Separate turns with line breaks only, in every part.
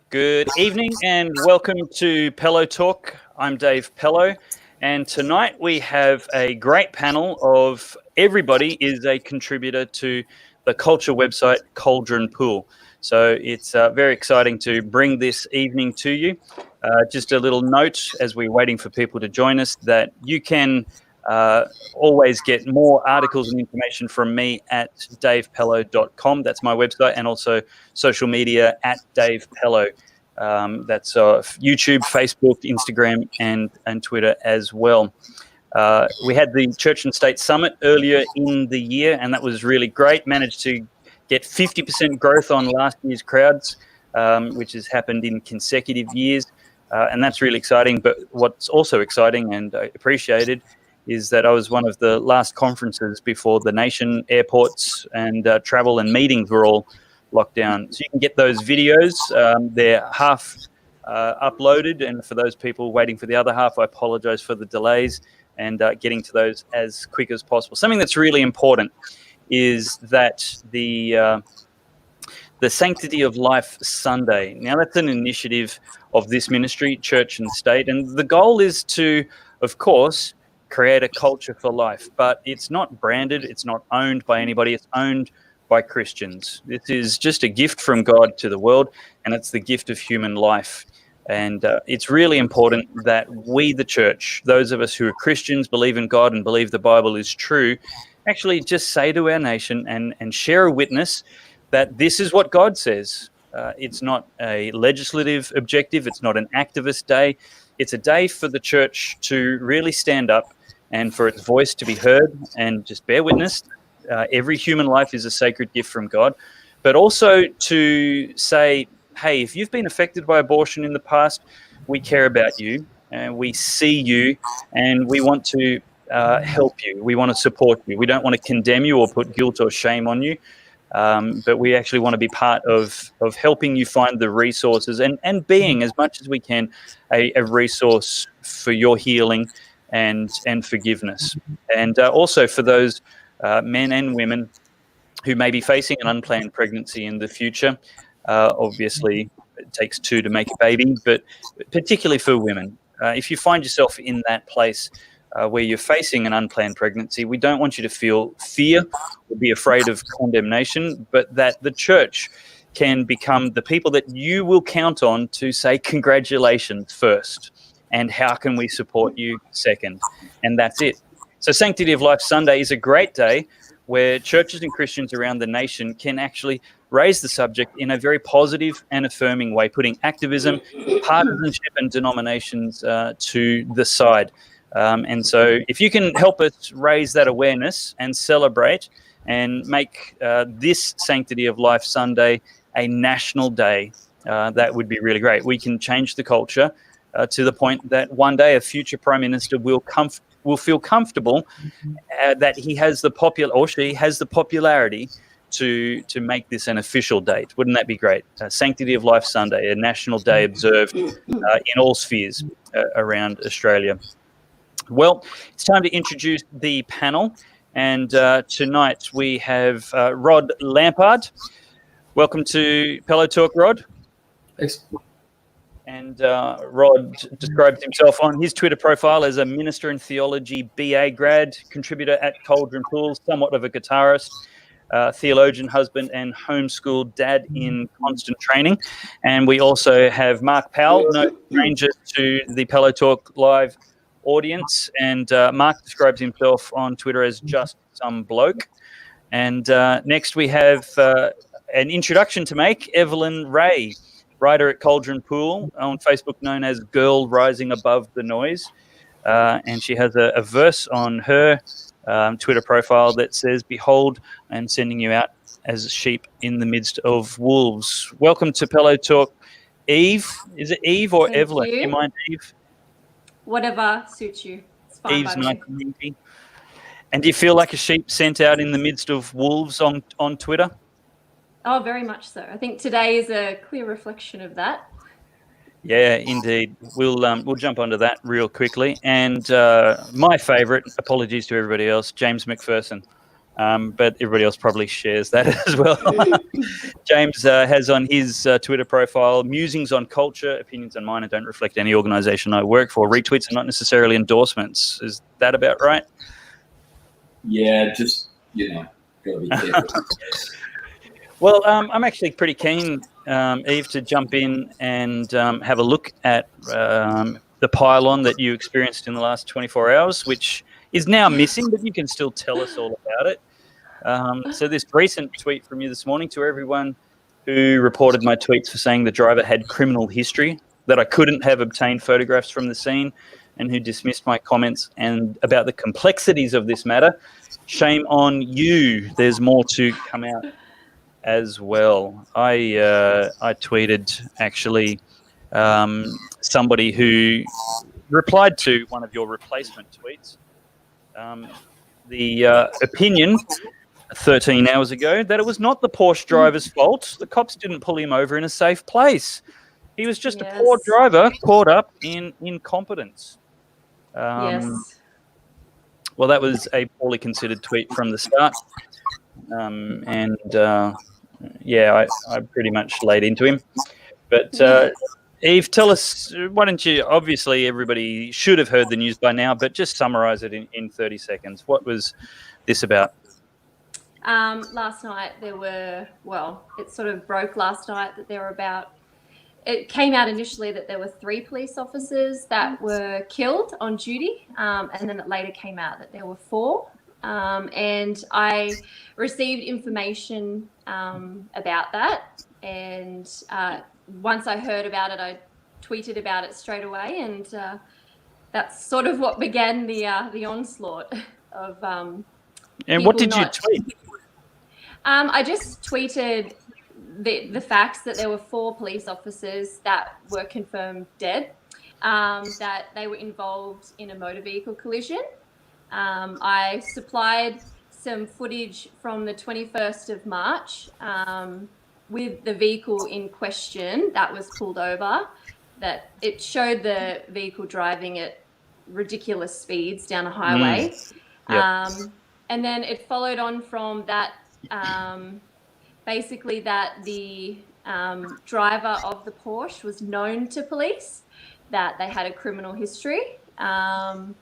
Good evening and welcome to Pellowe Talk. I'm Dave Pellowe, and tonight we have a great panel of everybody is a contributor to the culture website Cauldron Pool. So it's very exciting to bring this evening to you. Just a little note as we're waiting for people to join us that you can always get more articles and information from me at davepellowe.com. That's my website, and also social media at Dave Pellowe. That's YouTube, Facebook, Instagram, and Twitter as well. We had the Church and State Summit earlier in the year, and that was really great. Managed to get 50% growth on last year's crowds, which has happened in consecutive years, and that's really exciting. But what's also exciting and appreciated is that I was one of the last conferences before the nation, airports, and travel and meetings were all locked down. So you can get those videos. They're half uploaded, and for those people waiting for the other half, I apologize for the delays and getting to those as quick as possible. Something that's really important is that the Sanctity of Life Sunday. Now, that's an initiative of this ministry, Church and State, and the goal is to, of course, create a culture for life, but it's not branded, it's not owned by anybody, it's owned by Christians. This is just a gift from God to the world, and it's the gift of human life. And it's really important that we, the church, those of us who are Christians, believe in God and believe the Bible is true, actually just say to our nation and share a witness that this is what God says. It's not a legislative objective, it's not an activist day. It's a day for the church to really stand up and for its voice to be heard and just bear witness. Every human life is a sacred gift from God, but also to say, hey, if you've been affected by abortion in the past, we care about you and we see you and we want to help you. We want to support you. We don't want to condemn you or put guilt or shame on you, but we actually want to be part of helping you find the resources and being, as much as we can, a resource for your healing and forgiveness. And also for those men and women who may be facing an unplanned pregnancy in the future. Obviously, it takes two to make a baby, but particularly for women. If you find yourself in that place where you're facing an unplanned pregnancy, we don't want you to feel fear or be afraid of condemnation, but that the church can become the people that you will count on to say congratulations first, and how can we support you second, and that's it. So Sanctity of Life Sunday is a great day where churches and Christians around the nation can actually raise the subject in a very positive and affirming way, putting activism, partisanship, and denominations to the side. And so if you can help us raise that awareness and celebrate and make this Sanctity of Life Sunday a national day, that would be really great. We can change the culture to the point that one day a future Prime Minister will feel comfortable that he has she has the popularity to make this an official date. Wouldn't that be great? Sanctity of Life Sunday, a national day observed in all spheres around Australia. Well, it's time to introduce the panel, and tonight we have Rod Lampard. Welcome to Pellowe Talk, Rod.
Thanks.
And Rod describes himself on his Twitter profile as a Minister in Theology BA grad, contributor at Cauldron Pool, somewhat of a guitarist, theologian, husband, and homeschooled dad in constant training. And we also have Mark Powell, no stranger to the Pellowe Talk Live audience. And Mark describes himself on Twitter as just some bloke. And next we have an introduction to make, Evelyn Rae, writer at Cauldron Pool, on Facebook known as Girl Rising Above the Noise. And she has a verse on her Twitter profile that says, "Behold, I'm sending you out as sheep in the midst of wolves." Welcome to Pellowe Talk, Eve. Is it Eve or
Thank
Evelyn?
you.
Do you mind, Eve?
Whatever suits you. It's fine.
Eve's nice and easy. And do you feel like a sheep sent out in the midst of wolves on Twitter?
Oh, very much so. I think today is a clear reflection of that.
Yeah, indeed. We'll jump onto that real quickly. And my favourite, apologies to everybody else, James Macpherson. But everybody else probably shares that as well. James has on his Twitter profile, musings on culture, opinions on mine, and don't reflect any organisation I work for. Retweets are not necessarily endorsements. Is that about right?
Yeah, just, got to be careful.
Well, I'm actually pretty keen, Eve, to jump in and have a look at the pylon that you experienced in the last 24 hours, which is now missing, but you can still tell us all about it. So this recent tweet from you this morning, to everyone who reported my tweets for saying the driver had criminal history, that I couldn't have obtained photographs from the scene, and who dismissed my comments and about the complexities of this matter, shame on you. There's more to come out as well. I tweeted actually somebody who replied to one of your replacement tweets. The opinion 13 hours ago that it was not the Porsche driver's fault. The cops didn't pull him over in a safe place. He was just a poor driver caught up in incompetence.
Yes.
Well, that was a poorly considered tweet from the start. I pretty much laid into him. But Eve, tell us, why don't you, obviously everybody should have heard the news by now, but just summarise it in 30 seconds. What was this about?
Last night it sort of broke last night that there were it came out initially that there were 3 police officers that were killed on duty, and then it later came out that there were 4. And I received information about that, and once I heard about it, I tweeted about it straight away, and that's sort of what began the onslaught of.
And what did you tweet?
I just tweeted the facts that there were 4 police officers that were confirmed dead, that they were involved in a motor vehicle collision. I supplied some footage from the 21st of March with the vehicle in question that was pulled over, that it showed the vehicle driving at ridiculous speeds down a highway. And then it followed on from that, basically that the driver of the Porsche was known to police, that they had a criminal history, and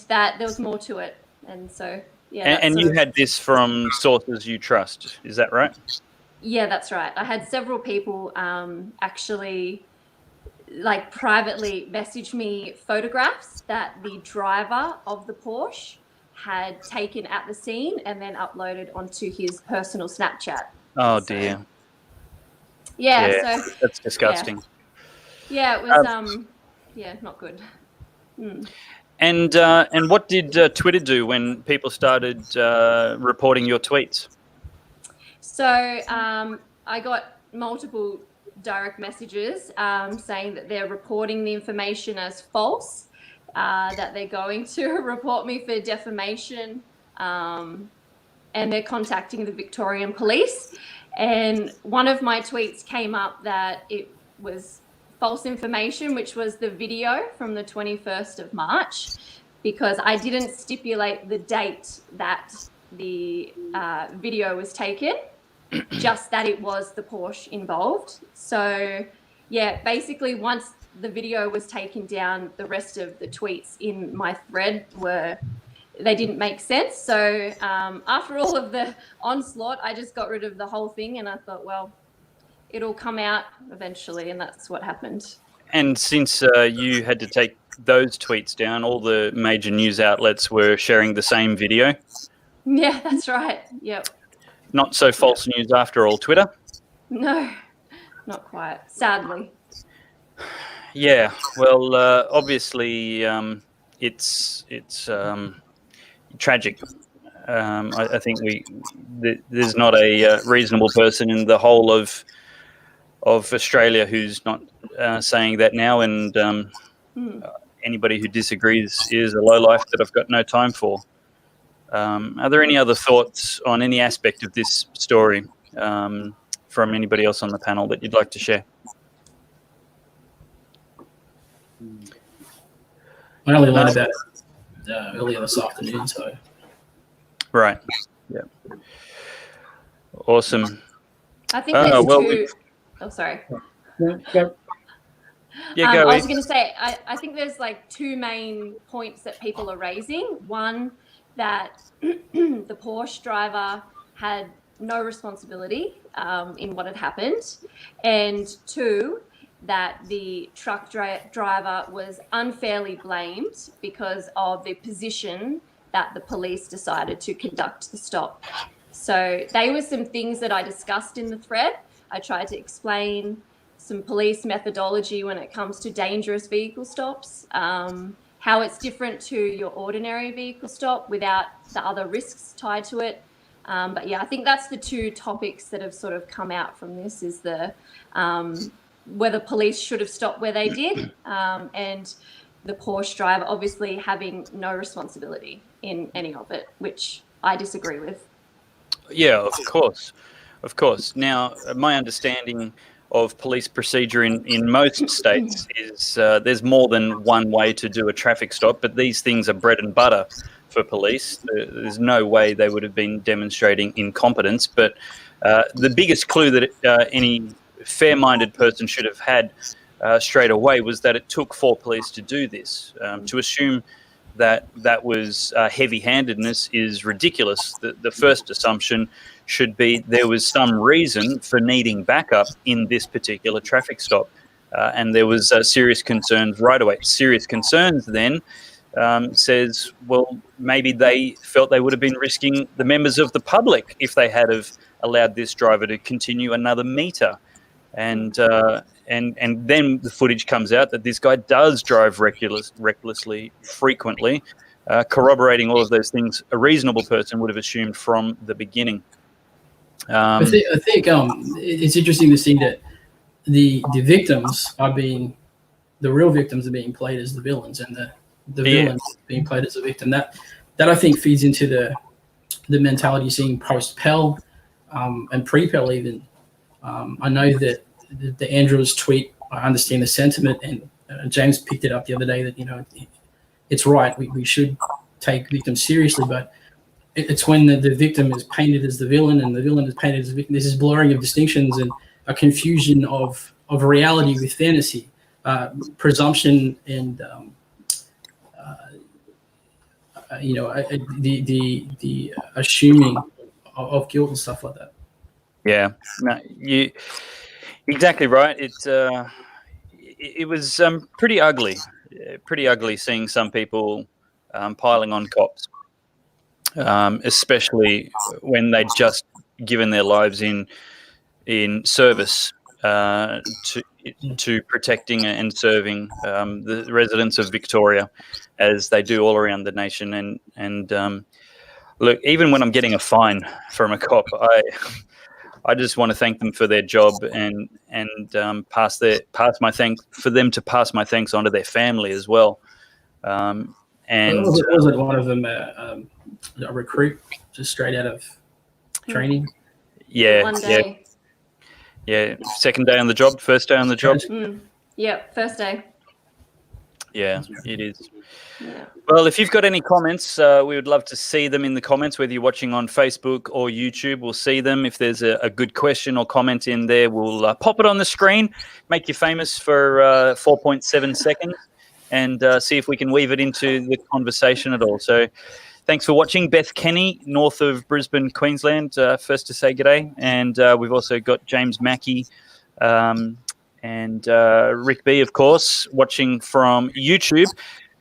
that there was more to it. And so, yeah.
And you had this from sources you trust, is that right?
Yeah, that's right. I had several people actually privately message me photographs that the driver of the Porsche had taken at the scene and then uploaded onto his personal Snapchat.
Oh dear.
So
That's disgusting.
Yeah, it was not good.
And what did Twitter do when people started reporting your tweets?
So I got multiple direct messages saying that they're reporting the information as false, that they're going to report me for defamation, and they're contacting the Victorian Police. And one of my tweets came up that it was false information, which was the video from the 21st of March, because I didn't stipulate the date that the video was taken, just that it was the Porsche involved. So, yeah, basically once the video was taken down, the rest of the tweets in my thread they didn't make sense. So after all of the onslaught, I just got rid of the whole thing, and I thought, well, it'll come out eventually, and that's what happened.
And since you had to take those tweets down, all the major news outlets were sharing the same video.
Yeah, that's right. Yep.
Not so false news after all, Twitter.
No, not quite, sadly.
Yeah, well, obviously it's tragic. I think there's not a reasonable person in the whole of Australia who's not saying that now, and anybody who disagrees is a lowlife that I've got no time for. Are there any other thoughts on any aspect of this story from anybody else on the panel that you'd like to share?
I only learned about it earlier this afternoon, so.
Right. Yeah. Awesome.
I think there's
well,
two. Oh, sorry.
Yeah, go.
I was going to say, I think there's like two main points that people are raising. One, that the Porsche driver had no responsibility in what had happened. And two, that the truck driver was unfairly blamed because of the position that the police decided to conduct the stop. So they were some things that I discussed in the thread. I tried to explain some police methodology when it comes to dangerous vehicle stops, how it's different to your ordinary vehicle stop without the other risks tied to it. But yeah, I think that's the two topics that have sort of come out from this, is the whether police should have stopped where they did, and the Porsche driver obviously having no responsibility in any of it, which I disagree with.
Yeah, of course. Now, my understanding of police procedure in most states is there's more than one way to do a traffic stop, but these things are bread and butter for police. There's no way they would have been demonstrating incompetence, but the biggest clue that any fair-minded person should have had straight away was that it took 4 police to do this. To assume that was heavy-handedness is ridiculous. The first assumption should be there was some reason for needing backup in this particular traffic stop, and there was serious concerns right away. Serious concerns then says, well, maybe they felt they would have been risking the members of the public if they had have allowed this driver to continue another meter. And then the footage comes out that this guy does drive recklessly frequently, corroborating all of those things a reasonable person would have assumed from the beginning.
I think it's interesting to see that the victims are being, the real victims are being played as the villains, and the villains being played as a victim. That I think feeds into the mentality you're seeing post Pell and pre Pell even. I know that the Andrews tweet, I understand the sentiment, and James picked it up the other day that, it's right. We should take victims seriously, but it's when the victim is painted as the villain and the villain is painted as the victim. This is blurring of distinctions and a confusion of reality with fantasy, presumption and the assuming of guilt and stuff like that.
Yeah, no, you exactly right. It was pretty ugly seeing some people piling on cops, especially when they'd just given their lives in service to protecting and serving the residents of Victoria, as they do all around the nation. And look, even when I'm getting a fine from a cop, I just want to thank them for their job and pass my thanks for them to pass my thanks on to their family as well. And
was it one of them a recruit just straight out of training?
Yeah,
One day.
Yeah. Second day on the job, first day on the job.
Yeah, first day.
Yeah, it is.
Yeah.
Well, if you've got any comments, we would love to see them in the comments, whether you're watching on Facebook or YouTube. We'll see them. If there's a good question or comment in there, we'll pop it on the screen, make you famous for 4.7 seconds, and see if we can weave it into the conversation at all. So thanks for watching. Beth Kenny, north of Brisbane, Queensland, first to say g'day. And we've also got James Mackey and Rick B, of course, watching from YouTube,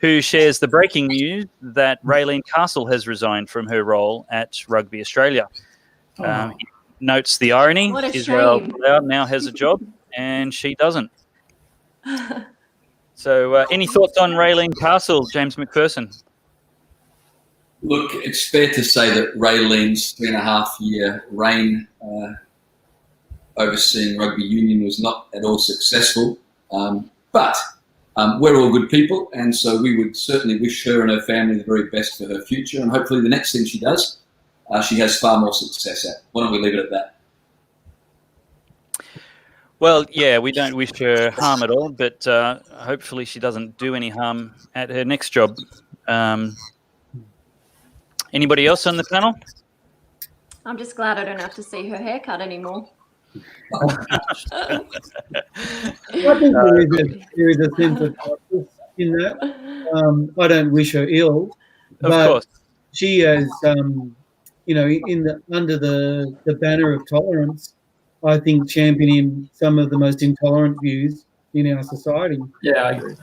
who shares the breaking news that Raelene Castle has resigned from her role at Rugby Australia. He notes the irony.
What a
Israel
shame.
Pellowe now has a job and she doesn't. So any thoughts on Raelene Castle, James Macpherson?
Look, it's fair to say that Raelene's 3.5-year reign overseeing rugby union was not at all successful, but we're all good people, and so we would certainly wish her and her family the very best for her future, and hopefully the next thing she does, she has far more success at. Why don't we leave it at that?
Well, yeah, we don't wish her harm at all, but hopefully she doesn't do any harm at her next job. Anybody else on the panel?
I'm just glad I don't have to see her haircut anymore.
I think there is a sense of justice in that. I don't wish her ill, but
Of course.
she has, under the banner of tolerance, I think championing some of the most intolerant views in our society.
Yeah, I agree.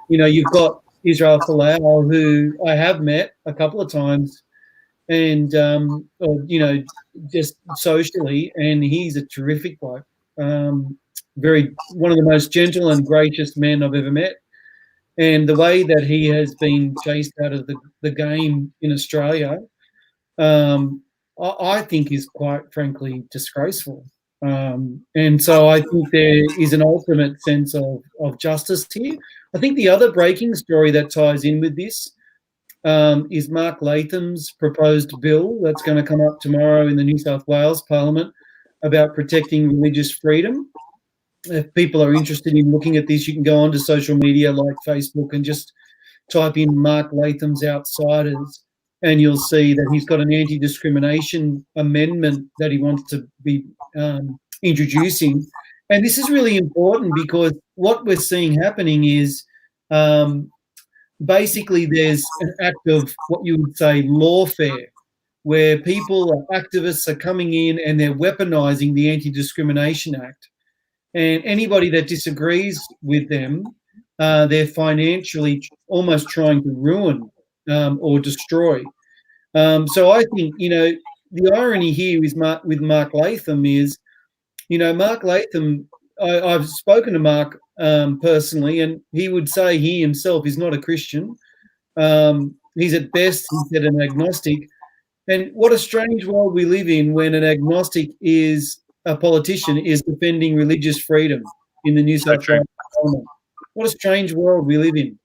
You've got Israel Folau, who I have met a couple of times, and just socially, and he's a terrific bloke. One of the most gentle and gracious men I've ever met. And the way that he has been chased out of the game in Australia, I think is quite frankly disgraceful. And so I think there is an ultimate sense of justice here. I think the other breaking story that ties in with this is Mark Latham's proposed bill that's going to come up tomorrow in the New South Wales Parliament about protecting religious freedom. If people are interested in looking at this, you can go onto social media like Facebook and just type in Mark Latham's Outsiders, and you'll see that he's got an anti-discrimination amendment that he wants to be introducing. And this is really important because what we're seeing happening is basically there's an act of what you would say lawfare, where people, activists are coming in and they're weaponizing the Anti-Discrimination Act. And anybody that disagrees with them, they're financially almost trying to ruin or destroy. So I think, the irony here is with Mark Latham is, Mark Latham, I've spoken to Mark personally, and he would say he himself is not a Christian. He's at best, he said, an agnostic. And what a strange world we live in when an agnostic a politician is defending religious freedom in the New South Wales Parliament. What a strange world we live in.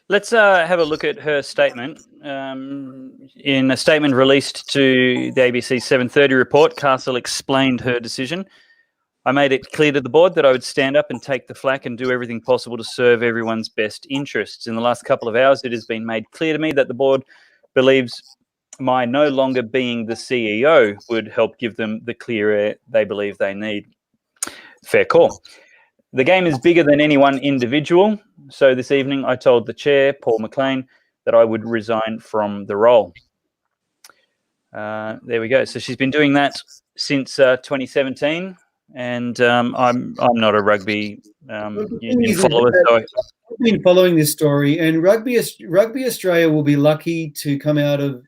Let's have a look at her statement. In a statement released to the ABC 7:30 report, Castle explained her decision. I made it clear to the board that I would stand up and take the flak and do everything possible to serve everyone's best interests. In the last couple of hours, it has been made clear to me that the board believes my no longer being the CEO would help give them the clear air they believe they need. Fair call. The game is bigger than any one individual. So this evening, I told the chair, Paul McLean, that I would resign from the role. There we go. So she's been doing that since 2017. And I'm not a rugby union follower. So
I've been following this story, and Rugby Australia will be lucky to come out of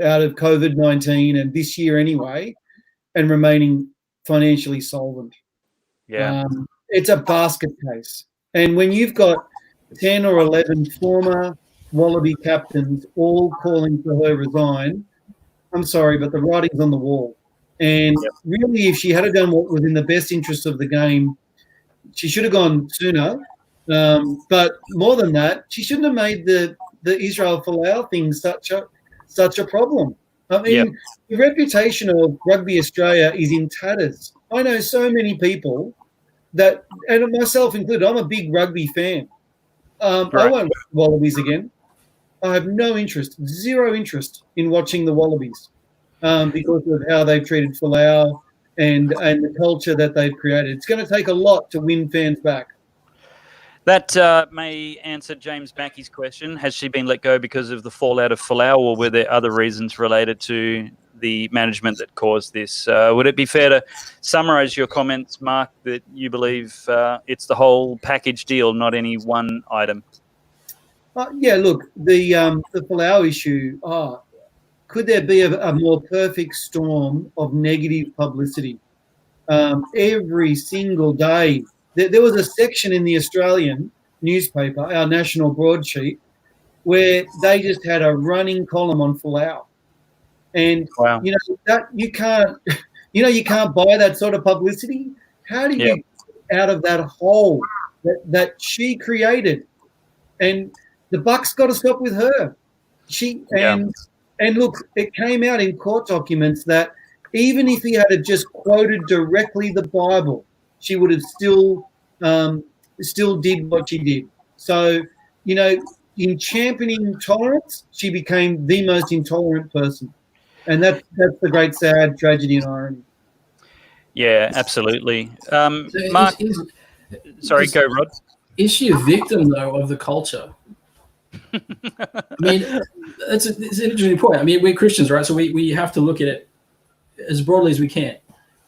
COVID-19 and this year anyway, and remaining financially solvent.
Yeah,
it's a basket case, and when you've got 10 or 11 former Wallaby captains all calling for her resign, I'm sorry, but the writing's on the wall. And really, if she had done what was in the best interest of the game, she should have gone sooner. But more than that, she shouldn't have made the Israel Folau thing such a problem. I mean, the reputation of Rugby Australia is in tatters. I know so many people that, and myself included, I'm a big rugby fan. I won't watch the Wallabies again. I have no interest, zero interest in watching the Wallabies because of how they've treated Folau and the culture that they've created. It's going to take a lot to win fans back.
That may answer James Mackey's question. Has she been let go because of the fallout of Folau, or were there other reasons related to the management that caused this? Would it be fair to summarise your comments, Mark, that you believe it's the whole package deal, not any one item?
Look, the Folau issue, could there be a more perfect storm of negative publicity? Every single day. There was a section in the Australian newspaper, our national broadsheet, where they just had a running column on Folau. And that you can't buy that sort of publicity. How do you get out of that hole that she created? And the buck's got to stop with her. And look, it came out in court documents that even if he had just quoted directly the Bible, she would have still did what she did. So, in championing tolerance, she became the most intolerant person. And that's the great sad tragedy and irony.
Yeah, absolutely. Mark, sorry, go, Rod.
Is she a victim, though, of the culture? I mean, it's an interesting point. I mean, we're Christians, right? So we have to look at it as broadly as we can.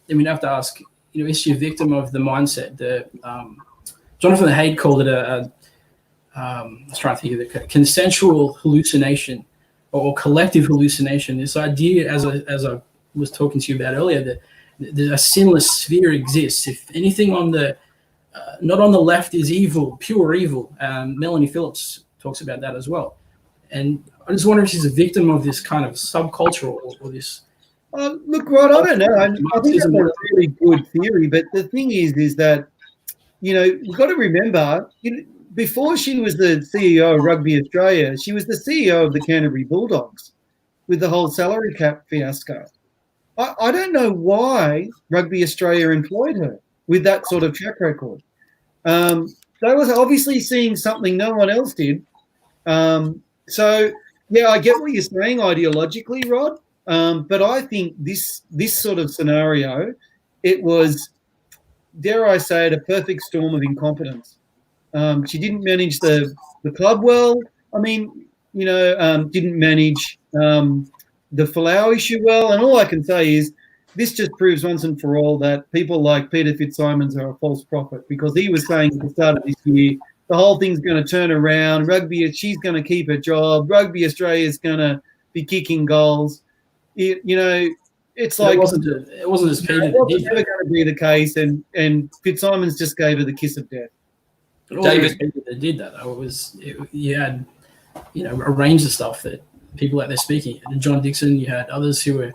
And we have to ask, is she a victim of the mindset? Jonathan Haidt called it I was trying to think of it, consensual hallucination or collective hallucination. This idea, as I was talking to you about earlier, that a sinless sphere exists. If anything on the not on the left is evil, pure evil. Melanie Phillips talks about that as well. And I just wonder if she's a victim of this kind of subculture or this.
Look, Rod, I don't know. I think that's a really good theory, but the thing is that, we've got to remember, before she was the CEO of Rugby Australia, she was the CEO of the Canterbury Bulldogs with the whole salary cap fiasco. I don't know why Rugby Australia employed her with that sort of track record. They was obviously seeing something no one else did. So, yeah, I get what you're saying ideologically, Rod. But I think this sort of scenario, it was, dare I say it, a perfect storm of incompetence. She didn't manage the club well. I mean, didn't manage the Pellowe issue well. And all I can say is this just proves once and for all that people like Peter Fitzsimons are a false prophet, because he was saying at the start of this year, the whole thing's going to turn around. She's going to keep her job. Rugby Australia is going to be kicking goals. It's like
it wasn't as Peter.
It wasn't never going to be the case, and Fitzsimons just gave her the kiss of death.
David that did that though. You had a range of stuff that people out there speaking. And John Dixon, you had others who were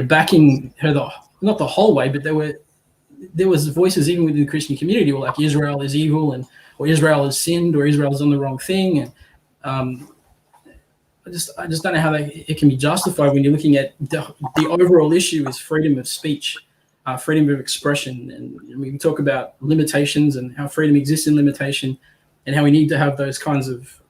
backing her not the whole way, but there was voices even within the Christian community were like Israel is evil or Israel has sinned or Israel has done the wrong thing, and I just don't know how it can be justified when you're looking at the overall issue is freedom of speech, freedom of expression, and we can talk about limitations and how freedom exists in limitation, and how we need to have those kinds of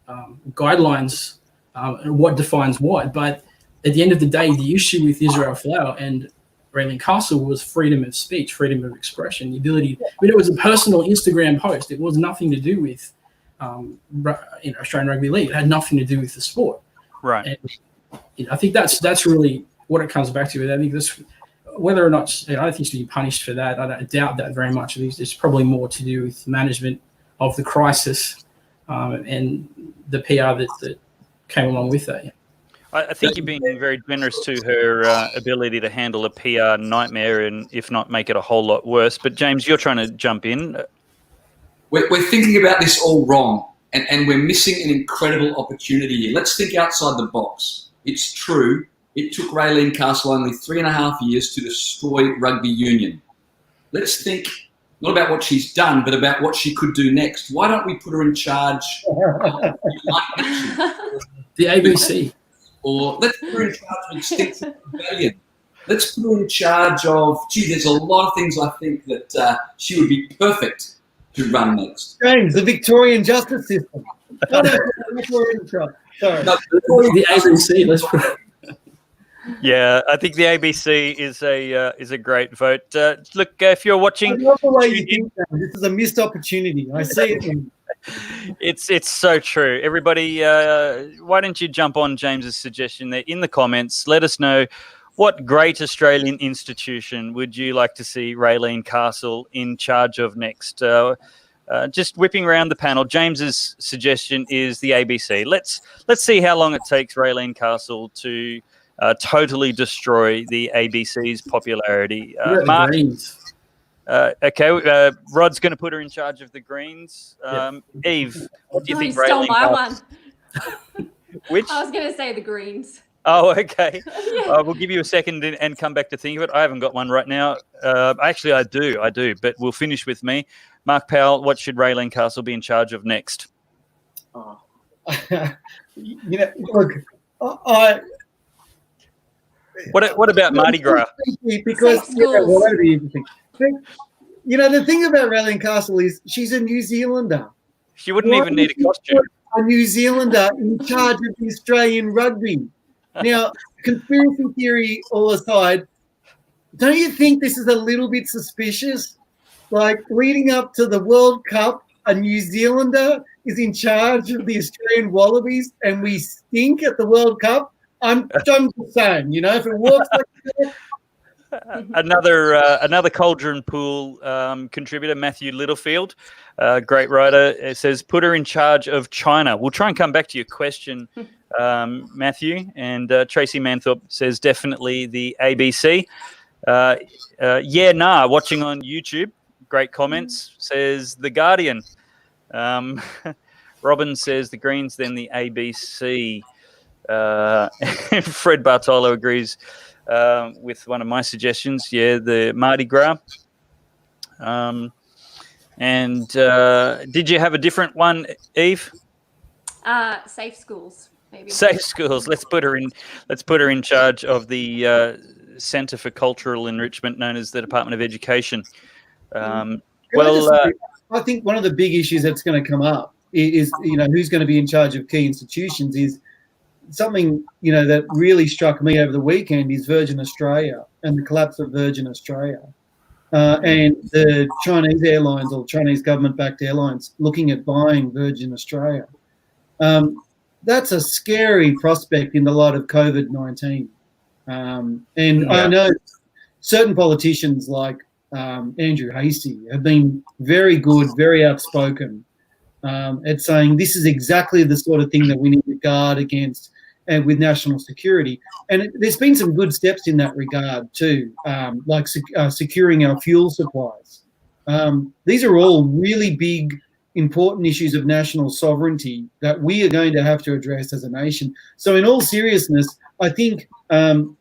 guidelines and what defines what. But at the end of the day, the issue with Israel Folau and Raelene Castle was freedom of speech, freedom of expression, the ability. It was a personal Instagram post. It was nothing to do with Australian Rugby League. It had nothing to do with the sport.
Right.
And I think that's really what it comes back to. I think this, whether or not I don't think she should be punished for that. I doubt that very much. It's probably more to do with management of the crisis and the PR that came along with that. Yeah.
I think you're being very generous to her ability to handle a PR nightmare and, if not, make it a whole lot worse. But, James, you're trying to jump in.
We're thinking about this all wrong, and we're missing an incredible opportunity here. Let's think outside the box. It's true. It took Raelene Castle only 3.5 years to destroy rugby union. Let's think not about what she's done, but about what she could do next. Why don't we put her in charge of
the ABC?
Or let's put her in charge of Extinction Rebellion. Let's put her in charge of, there's a lot of things I think that she would be perfect to run next.
James, the Victorian justice system. Sorry.
The ABC, let's put it.
Yeah, I think the ABC is a great vote. Look, if you're watching,
I love the way you think that. This is a missed opportunity. I see it.
It's so true. Everybody, why don't you jump on James's suggestion there in the comments? Let us know what great Australian institution would you like to see Raelene Castle in charge of next. Just whipping around the panel, James's suggestion is the ABC. Let's see how long it takes Raelene Castle to totally destroy the ABC's popularity. Mark, okay, Rod's going to put her in charge of the Greens. Eve, what do you think?
You stole my one.
Which?
I was going to say the Greens.
Oh, okay.
Yeah.
We'll give you a second and come back to think of it. I haven't got one right now. Actually, I do, but we'll finish with me. Mark Powell, what should Raelene Castle be in charge of next?
Oh. Look, I.
What about Mardi Gras?
Because that'd be interesting. The thing about Raelene Castle is she's a New Zealander.
She wouldn't even need a costume.
a New Zealander in charge of the Australian rugby. Now, conspiracy theory all aside, don't you think this is a little bit suspicious? Like, leading up to the World Cup, a New Zealander is in charge of the Australian Wallabies and we stink at the World Cup? I'm just saying, if it works like that.
Another Cauldron Pool contributor, Matthew Littlefield, great writer, says, put her in charge of China. We'll try and come back to your question, Matthew. And Tracy Manthorpe says, definitely the ABC. Watching on YouTube, great comments, says The Guardian. Robin says the Greens, then the ABC. Fred Bartolo agrees with one of my suggestions. Yeah, the Mardi Gras. Did you have a different one, Eve?
Safe schools, maybe.
Safe schools. Let's put her in charge of the Centre for Cultural Enrichment, known as the Department of Education. I
think one of the big issues that's going to come up is who's going to be in charge of key institutions is something, that really struck me over the weekend is Virgin Australia and the collapse of Virgin Australia. And the Chinese airlines or Chinese government-backed airlines looking at buying Virgin Australia. That's a scary prospect in the light of COVID-19. I know certain politicians like Andrew Hastie have been very good, very outspoken at saying this is exactly the sort of thing that we need to guard against and with national security. And there's been some good steps in that regard too, like securing our fuel supplies. These are all really big, important issues of national sovereignty that we are going to have to address as a nation. So in all seriousness, I think, Raylene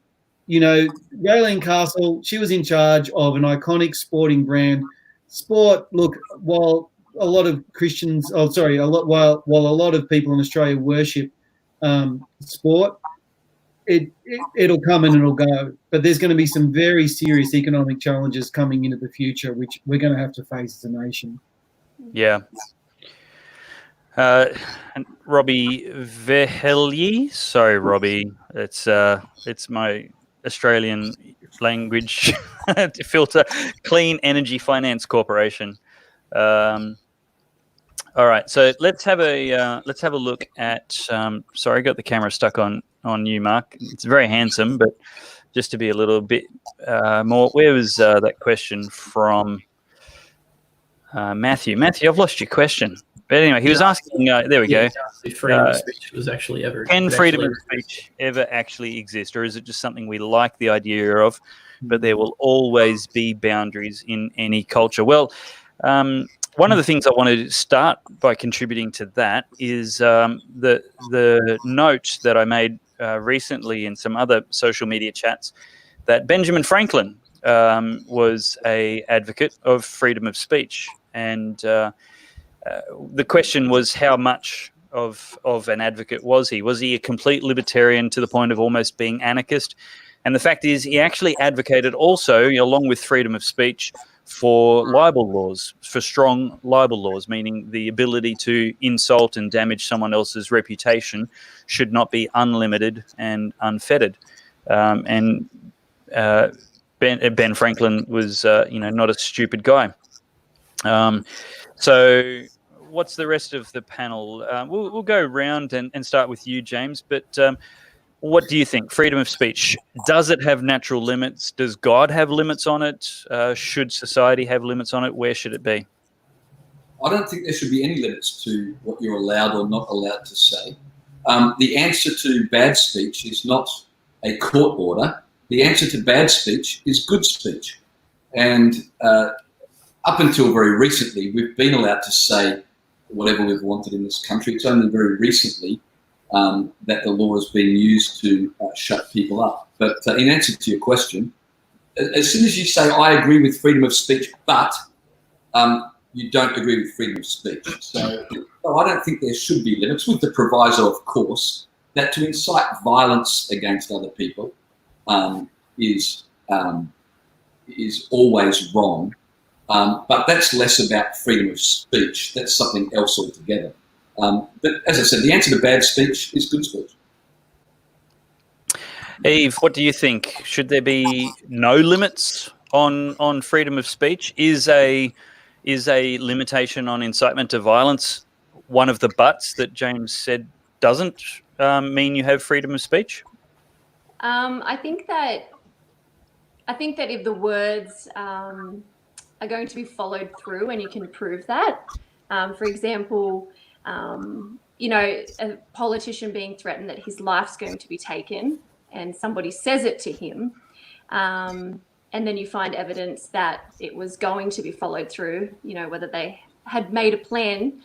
Castle, she was in charge of an iconic sporting brand. Sport, look, while a lot of Christians, while a lot of people in Australia worship sport, it'll come and it'll go. But there's going to be some very serious economic challenges coming into the future, which we're going to have to face as a nation.
Yeah. Robbie Vehelyi. Sorry, Robbie. It's my Australian language filter. Clean Energy Finance Corporation. All right, so let's have a look at. Sorry, I got the camera stuck on you, Mark. It's very handsome, but just to be a little bit more. Where was that question from? Matthew, I've lost your question. But anyway, he was asking. There we go.
Freedom of speech was actually ever.
Can freedom of speech ever actually exist, or is it just something we like the idea of, but there will always be boundaries in any culture? Well, one of the things I want to start by contributing to that is the note that I made recently in some other social media chats that Benjamin Franklin was an advocate of freedom of speech, and the question was how much of an advocate was he? Was he a complete libertarian to the point of almost being anarchist? And the fact is, he actually advocated also, along with freedom of speech, for libel laws, for strong libel laws, meaning the ability to insult and damage someone else's reputation should not be unlimited and unfettered. Ben Franklin was, not a stupid guy. So what's the rest of the panel? We'll go around and start with you, James, but what do you think? Freedom of speech, does it have natural limits? Does God have limits on it? Should society have limits on it? Where should it be?
I don't think there should be any limits to what you're allowed or not allowed to say. The answer to bad speech is not a court order. The answer to bad speech is good speech. And up until very recently, we've been allowed to say whatever we've wanted in this country. It's only very recently that the law has been used to shut people up. But in answer to your question, as soon as you say, I agree with freedom of speech, but you don't agree with freedom of speech. So I don't think there should be limits, with the proviso, of course, that to incite violence against other people is always wrong. But that's less about freedom of speech. That's something else altogether. But as I said, the answer to bad speech is good speech.
Eve, what do you think? Should there be no limits on freedom of speech? Is a limitation on incitement to violence one of the buts that James said doesn't mean you have freedom of speech?
I think that if the words are going to be followed through and you can prove that, for example, a politician being threatened that his life's going to be taken and somebody says it to him, and then you find evidence that it was going to be followed through, whether they had made a plan,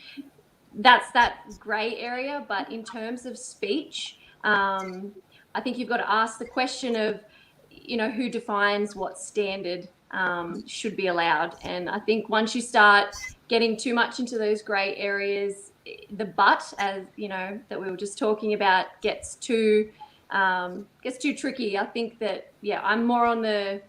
that's that grey area. But in terms of speech, I think you've got to ask the question of, who defines what standard should be allowed. And I think once you start getting too much into those grey areas, the but, as that we were just talking about, gets too tricky. I think that, I'm more on the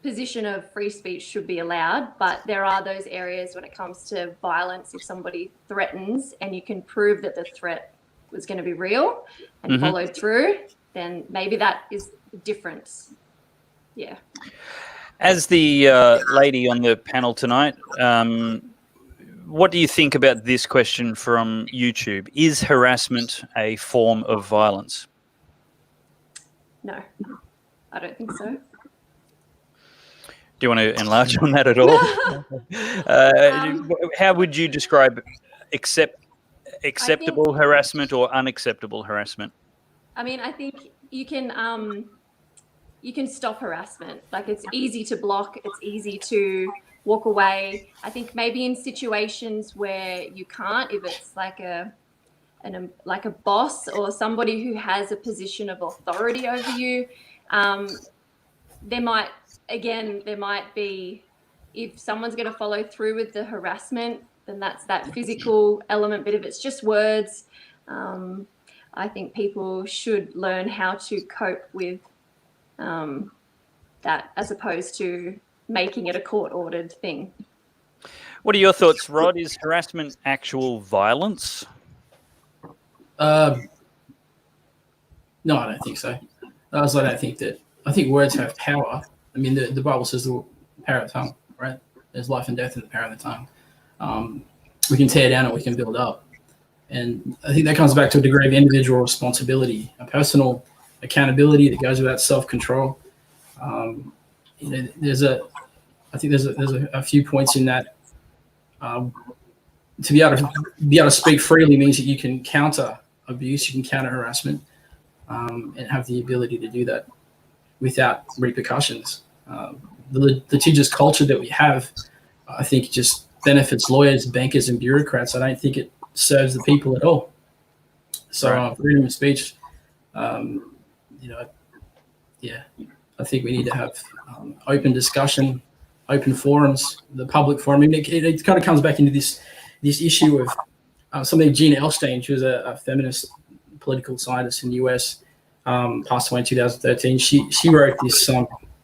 position of free speech should be allowed, but there are those areas when it comes to violence. If somebody threatens and you can prove that the threat was going to be real and followed through, then maybe that is the difference. Yeah.
As the lady on the panel tonight, what do you think about this question from YouTube? Is harassment a form of violence?
No, I don't think so.
Do you want to enlarge on that at all? How would you describe acceptable harassment or unacceptable harassment?
I mean, I think you can stop harassment. Like, it's easy to block. It's easy to walk away. I think maybe in situations where you can't, if it's like a boss or somebody who has a position of authority over you, there might be, if someone's going to follow through with the harassment, then that's that physical element. But if it's just words, I think people should learn how to cope with that, as opposed to making it a court-ordered thing.
What are your thoughts, Rod? Is harassment actual violence?
No, I don't think so. I think words have power. I mean, the Bible says the power of the tongue, right? There's life and death in the power of the tongue. We can tear down and we can build up. And I think that comes back to a degree of individual responsibility, a personal accountability that goes without self-control. There's a few points in that. To be able to speak freely means that you can counter abuse, you can counter harassment, and have the ability to do that without repercussions. The litigious culture that we have, I think, just benefits lawyers, bankers, and bureaucrats. I don't think it serves the people at all. So freedom of speech, I think we need to have open discussion, open forums, the public forum. I mean, it kind of comes back into this issue of something. Gina Elstein, she was a feminist political scientist in the US, passed away in 2013. She wrote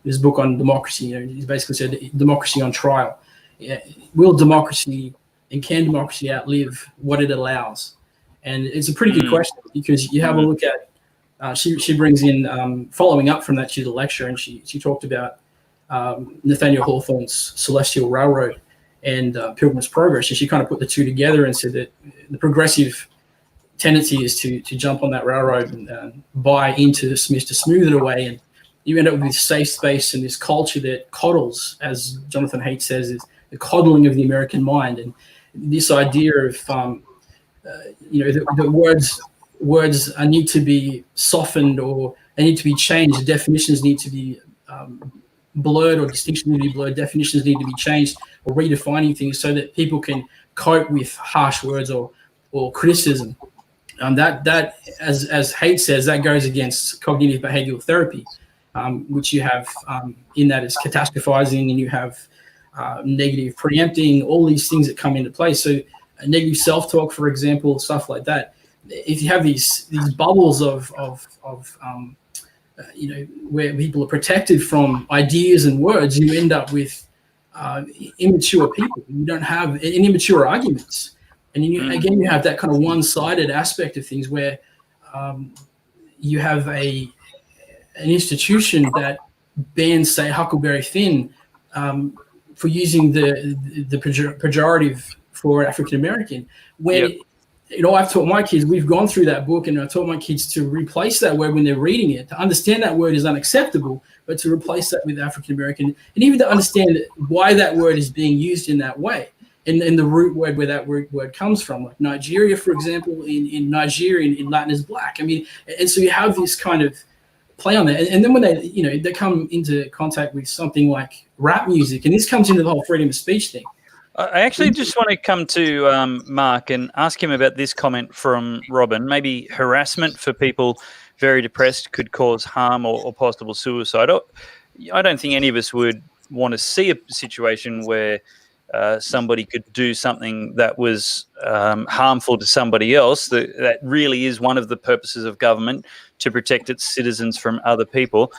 this book on democracy. He basically said democracy on trial. Will democracy and can democracy outlive what it allows? And it's a pretty good question, because you have a look at, she brings in, following up from that, she's a lecturer, and she talked about Nathaniel Hawthorne's Celestial Railroad and Pilgrim's Progress, and she kind of put the two together and said that the progressive tendency is to jump on that railroad and buy into Smith to smooth it away, and you end up with this safe space and this culture that coddles, as Jonathan Haidt says, is the coddling of the American mind, and this idea of the words need to be softened, or they need to be changed. Definitions need to be blurred, or distinctions need to be blurred. Definitions need to be changed, or redefining things so that people can cope with harsh words or criticism. That as Haidt says, that goes against cognitive behavioral therapy, which you have in that is catastrophizing, and you have negative preempting, all these things that come into play. So negative self-talk, for example, stuff like that. If you have these bubbles of where people are protected from ideas and words, you end up with immature people. You don't have immature arguments. And again, you have that kind of one-sided aspect of things where you have an institution that bans, say, Huckleberry Finn for using the pejorative for African American. When I've taught my kids, we've gone through that book, and I taught my kids to replace that word when they're reading it. To understand that word is unacceptable, but to replace that with African American, and even to understand why that word is being used in that way. In the root word where that word comes from, like Nigeria, for example, in Nigeria, in Latin is black. I mean, and so you have this kind of play on that, and then when they come into contact with something like rap music, and this comes into the whole freedom of speech thing.
I actually just want to come to Mark and ask him about this comment from Robin. Maybe harassment for people very depressed could cause harm or possible suicide. I don't think any of us would want to see a situation where somebody could do something that was harmful to somebody else. That really is one of the purposes of government, to protect its citizens from other people.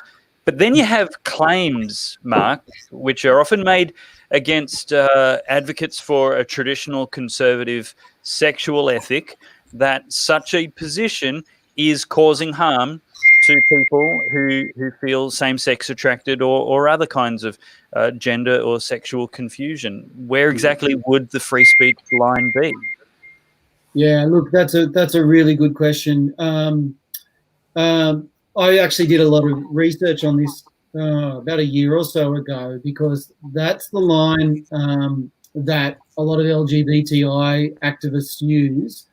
But then you have claims, Mark, which are often made against advocates for a traditional conservative sexual ethic, that such a position is causing harm to people who feel same-sex attracted or other kinds of gender or sexual confusion. Where exactly would the free speech line be?
Yeah, look, that's a really good question. I actually did a lot of research on this about a year or so ago, because that's the line that a lot of LGBTI activists use,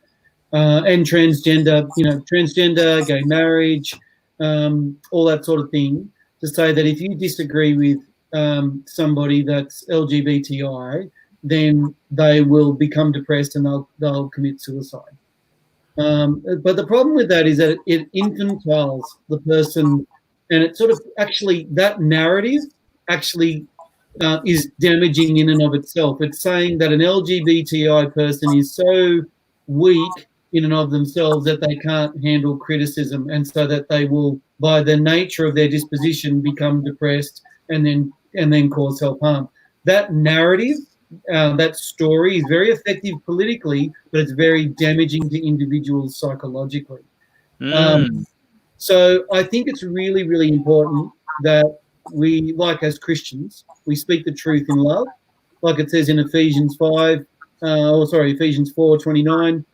and transgender, gay marriage, all that sort of thing, to say that if you disagree with somebody that's LGBTI, then they will become depressed and they'll commit suicide. But the problem with that is that it infantiles the person, and it sort of actually, that narrative actually is damaging in and of itself. It's saying that an LGBTI person is so weak in and of themselves that they can't handle criticism, and so that they will, by the nature of their disposition, become depressed and then cause self-harm. That narrative, that story, is very effective politically, but it's very damaging to individuals psychologically. So I think it's really, really important that we, like as Christians, we speak the truth in love, like it says in Ephesians 4:29,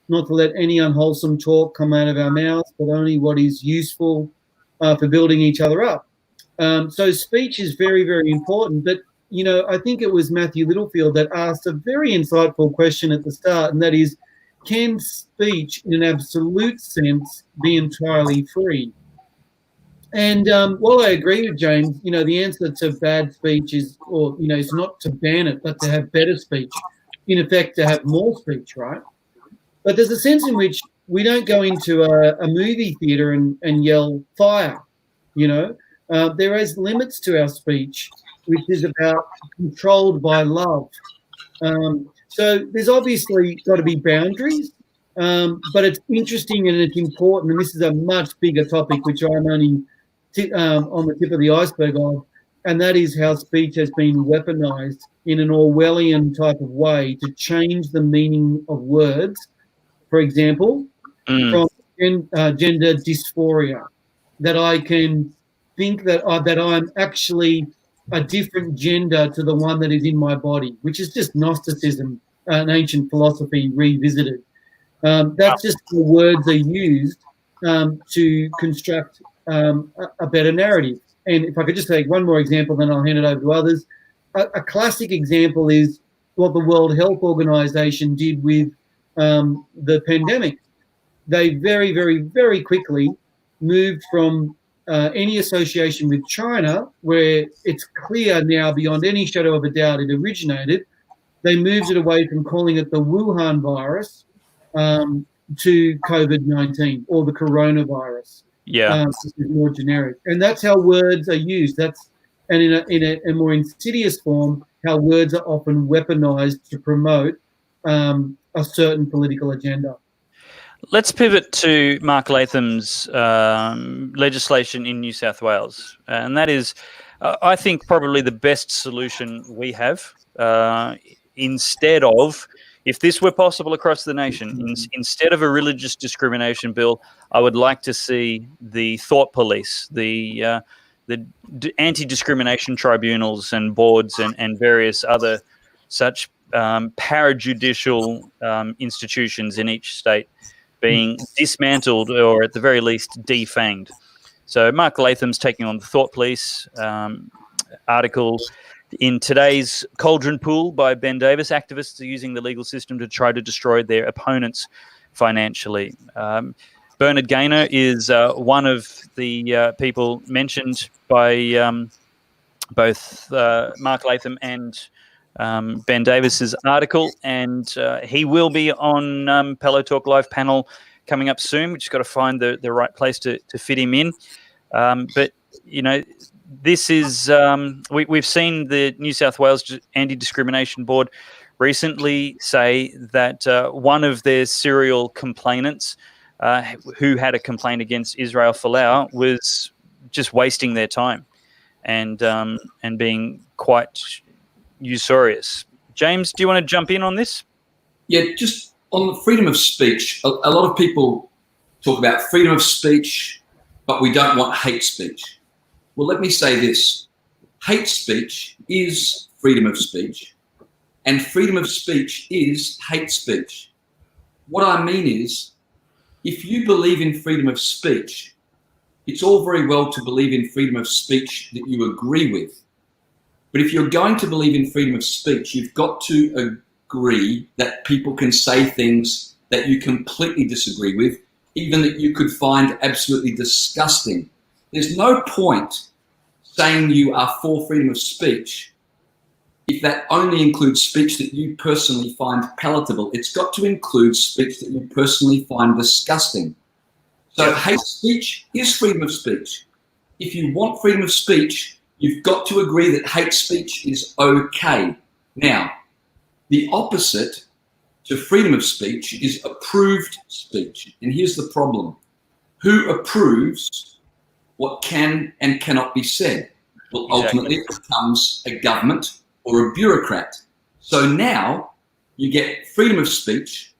not to let any unwholesome talk come out of our mouths, but only what is useful for building each other up. So speech is very, very important. But, I think it was Matthew Littlefield that asked a very insightful question at the start, and that is, can speech in an absolute sense be entirely free? And while I agree with James, the answer to bad speech is not to ban it, but to have better speech. In effect, to have more speech, right? But there's a sense in which we don't go into a movie theatre and yell fire. There is limits to our speech, which is about controlled by love. So there's obviously got to be boundaries, but it's interesting and it's important, and this is a much bigger topic, which I'm only on the tip of the iceberg of, and that is how speech has been weaponized in an Orwellian type of way to change the meaning of words. For example, from gender dysphoria, that I can think that I'm actually a different gender to the one that is in my body, which is just Gnosticism, an ancient philosophy revisited. That's just the words are used to construct a better narrative. And if I could just take one more example, then I'll hand it over to others. A classic example is what the World Health Organization did with the pandemic. They very, very, very quickly moved from any association with China, where it's clear now beyond any shadow of a doubt it originated. They moved it away from calling it the Wuhan virus to COVID-19 or the coronavirus.
Yeah,
which is more generic, and that's how words are used. And in a more insidious form, how words are often weaponized to promote a certain political agenda.
Let's pivot to Mark Latham's legislation in New South Wales, and that is, I think, probably the best solution we have instead of if this were possible across the nation, instead of a religious discrimination bill, I would like to see the thought police, the anti-discrimination tribunals and boards and various other such parajudicial institutions in each state being dismantled or at the very least defanged. So Mark Latham's taking on the thought police article. In today's Cauldron Pool by Ben Davis, activists are using the legal system to try to destroy their opponents financially. Bernard Gaynor is one of the people mentioned by both Mark Latham and Ben Davis's article, and he will be on Pellowe Talk Live panel coming up soon. We've just got to find the right place to fit him in. But, you know, this is we've seen the New South Wales Anti-Discrimination Board recently say that one of their serial complainants who had a complaint against Israel Folau was just wasting their time and being quite usurious. James, do you want to jump in on this?
Yeah, just on the freedom of speech. A lot of people talk about freedom of speech, but we don't want hate speech. Well, let me say this. Hate speech is freedom of speech, and freedom of speech is hate speech. What I mean is, if you believe in freedom of speech, it's all very well to believe in freedom of speech that you agree with. But if you're going to believe in freedom of speech, you've got to agree that people can say things that you completely disagree with, even that you could find absolutely disgusting. There's no point saying you are for freedom of speech if that only includes speech that you personally find palatable. It's got to include speech that you personally find disgusting. So hate speech is freedom of speech. If you want freedom of speech, you've got to agree that hate speech is okay. Now, the opposite to freedom of speech is approved speech. And here's the problem. Who approves what can and cannot be said? Well, ultimately it becomes a government or a bureaucrat. So now you get freedom of speech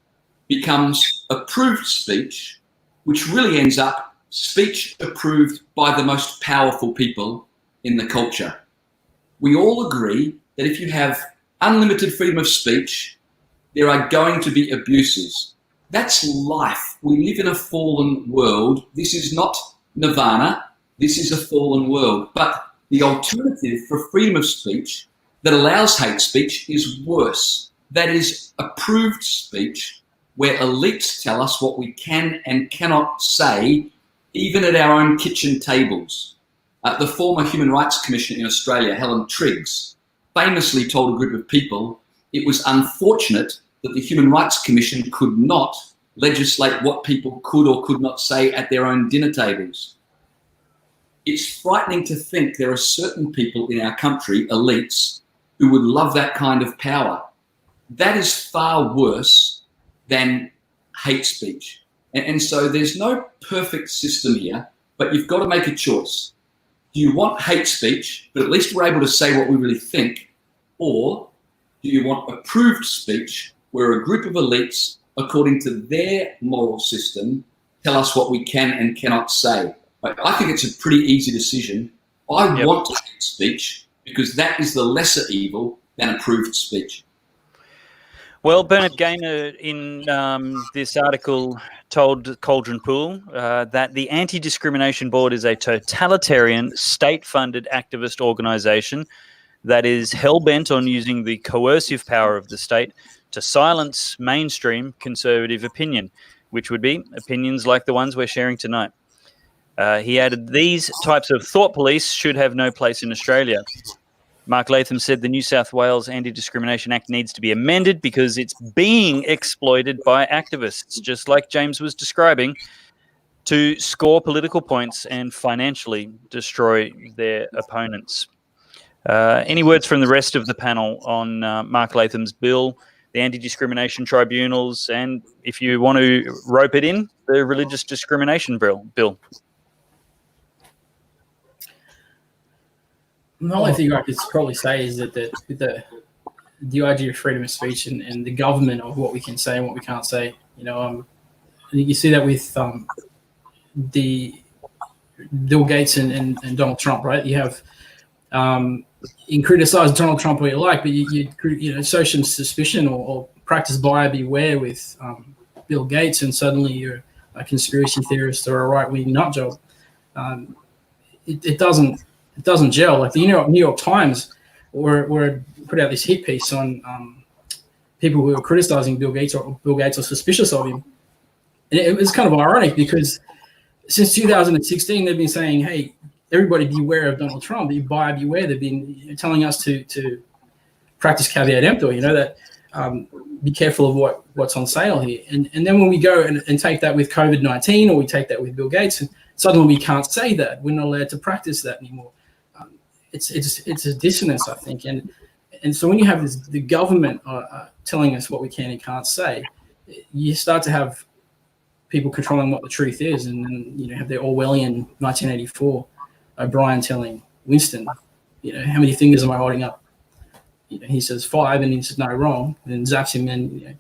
becomes approved speech, which really ends up speech approved by the most powerful people in the culture. We all agree that if you have unlimited freedom of speech, there are going to be abuses. That's life. We live in a fallen world. This is not nirvana. This is a fallen world. But the alternative for freedom of speech that allows hate speech is worse. That is approved speech where elites tell us what we can and cannot say, even at our own kitchen tables. The former Human Rights Commissioner in Australia, Helen Triggs, famously told a group of people it was unfortunate that the Human Rights Commission could not legislate what people could or could not say at their own dinner tables. It's frightening to think there are certain people in our country, elites, who would love that kind of power. That is far worse than hate speech. And so there's no perfect system here, but you've got to make a choice. Do you want hate speech, but at least we're able to say what we really think? Or do you want approved speech where a group of elites, according to their moral system, tell us what we can and cannot say? I think it's a pretty easy decision. I want hate speech because that is the lesser evil than approved speech.
Well, Bernard Gaynor in this article told Cauldron Pool that the Anti-Discrimination Board is a totalitarian, state-funded activist organisation that is hell-bent on using the coercive power of the state to silence mainstream conservative opinion, which would be opinions like the ones we're sharing tonight. He added, these types of thought police should have no place in Australia. Mark Latham said the New South Wales Anti-Discrimination Act needs to be amended because it's being exploited by activists, just like James was describing, to score political points and financially destroy their opponents. Any words from the rest of the panel on Mark Latham's bill, the anti-discrimination tribunals, and if you want to rope it in, the religious discrimination bill?
The only thing I could probably say is that the idea of freedom of speech and the government of what we can say and what we can't say. I think you see that with the Bill Gates and Donald Trump, right? You have you can criticize Donald Trump all you like, but you show some suspicion or practice buyer beware with Bill Gates, and suddenly you're a conspiracy theorist or a right-wing nut job. It doesn't gel. Like the New York Times were put out this hit piece on people who were criticizing Bill Gates or suspicious of him, and it was kind of ironic because since 2016 they've been saying, "Hey, everybody beware of Donald Trump. Buyer beware." They've been telling us to practice caveat emptor. That be careful of what's on sale here. And then when we go and take that with COVID-19, or we take that with Bill Gates, and suddenly we can't say that. We're not allowed to practice that anymore. It's a dissonance, I think. And so when you have the government telling us what we can and can't say, you start to have people controlling what the truth is. And then you have the Orwellian 1984 O'Brien telling Winston, how many fingers am I holding up? He says 5, and he says no, wrong, and then zaps him, and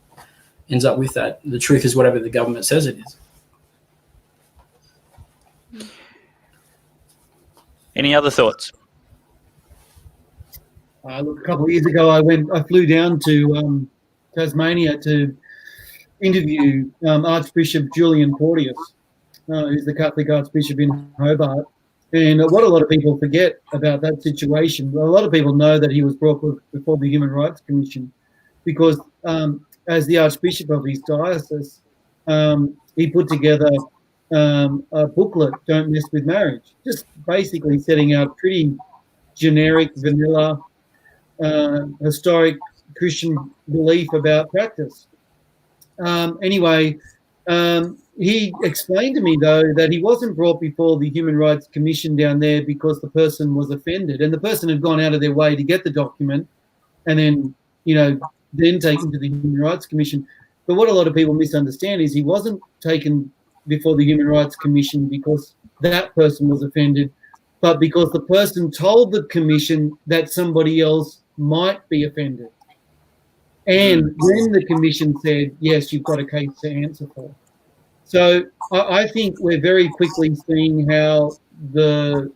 ends up with that. The truth is whatever the government says it is.
Any other thoughts?
Look, a couple of years ago, I flew down to Tasmania to interview Archbishop Julian Porteous, who's the Catholic Archbishop in Hobart. And what a lot of people forget about that situation, a lot of people know that he was brought before the Human Rights Commission because as the Archbishop of his diocese, he put together a booklet, Don't Mess with Marriage, just basically setting out pretty generic, vanilla, historic Christian belief about practice. Anyway, he explained to me, though, that he wasn't brought before the Human Rights Commission down there because the person was offended, and the person had gone out of their way to get the document and then, then taken to the Human Rights Commission. But what a lot of people misunderstand is he wasn't taken before the Human Rights Commission because that person was offended, but because the person told the commission that somebody else might be offended. And then the commission said, yes, you've got a case to answer for. So I think we're very quickly seeing how the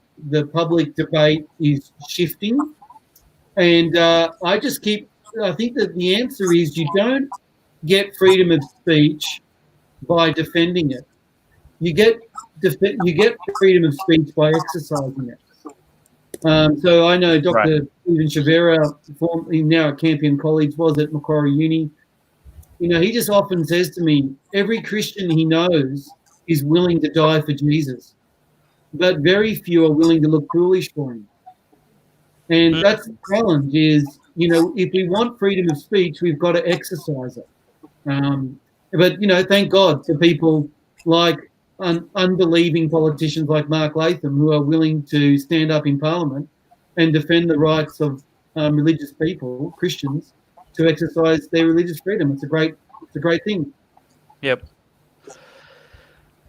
public debate is shifting. And I think that the answer is you don't get freedom of speech by defending it. You get freedom of speech by exercising it. So I know Dr. Stephen Chavera, now at Campion College, was at Macquarie Uni. He just often says to me, every Christian he knows is willing to die for Jesus, but very few are willing to look foolish for him. And that's the challenge is, if we want freedom of speech, we've got to exercise it. But, thank God for people like unbelieving politicians like Mark Latham who are willing to stand up in Parliament and defend the rights of religious people, Christians, to exercise their religious freedom. It's a great thing.
Yep.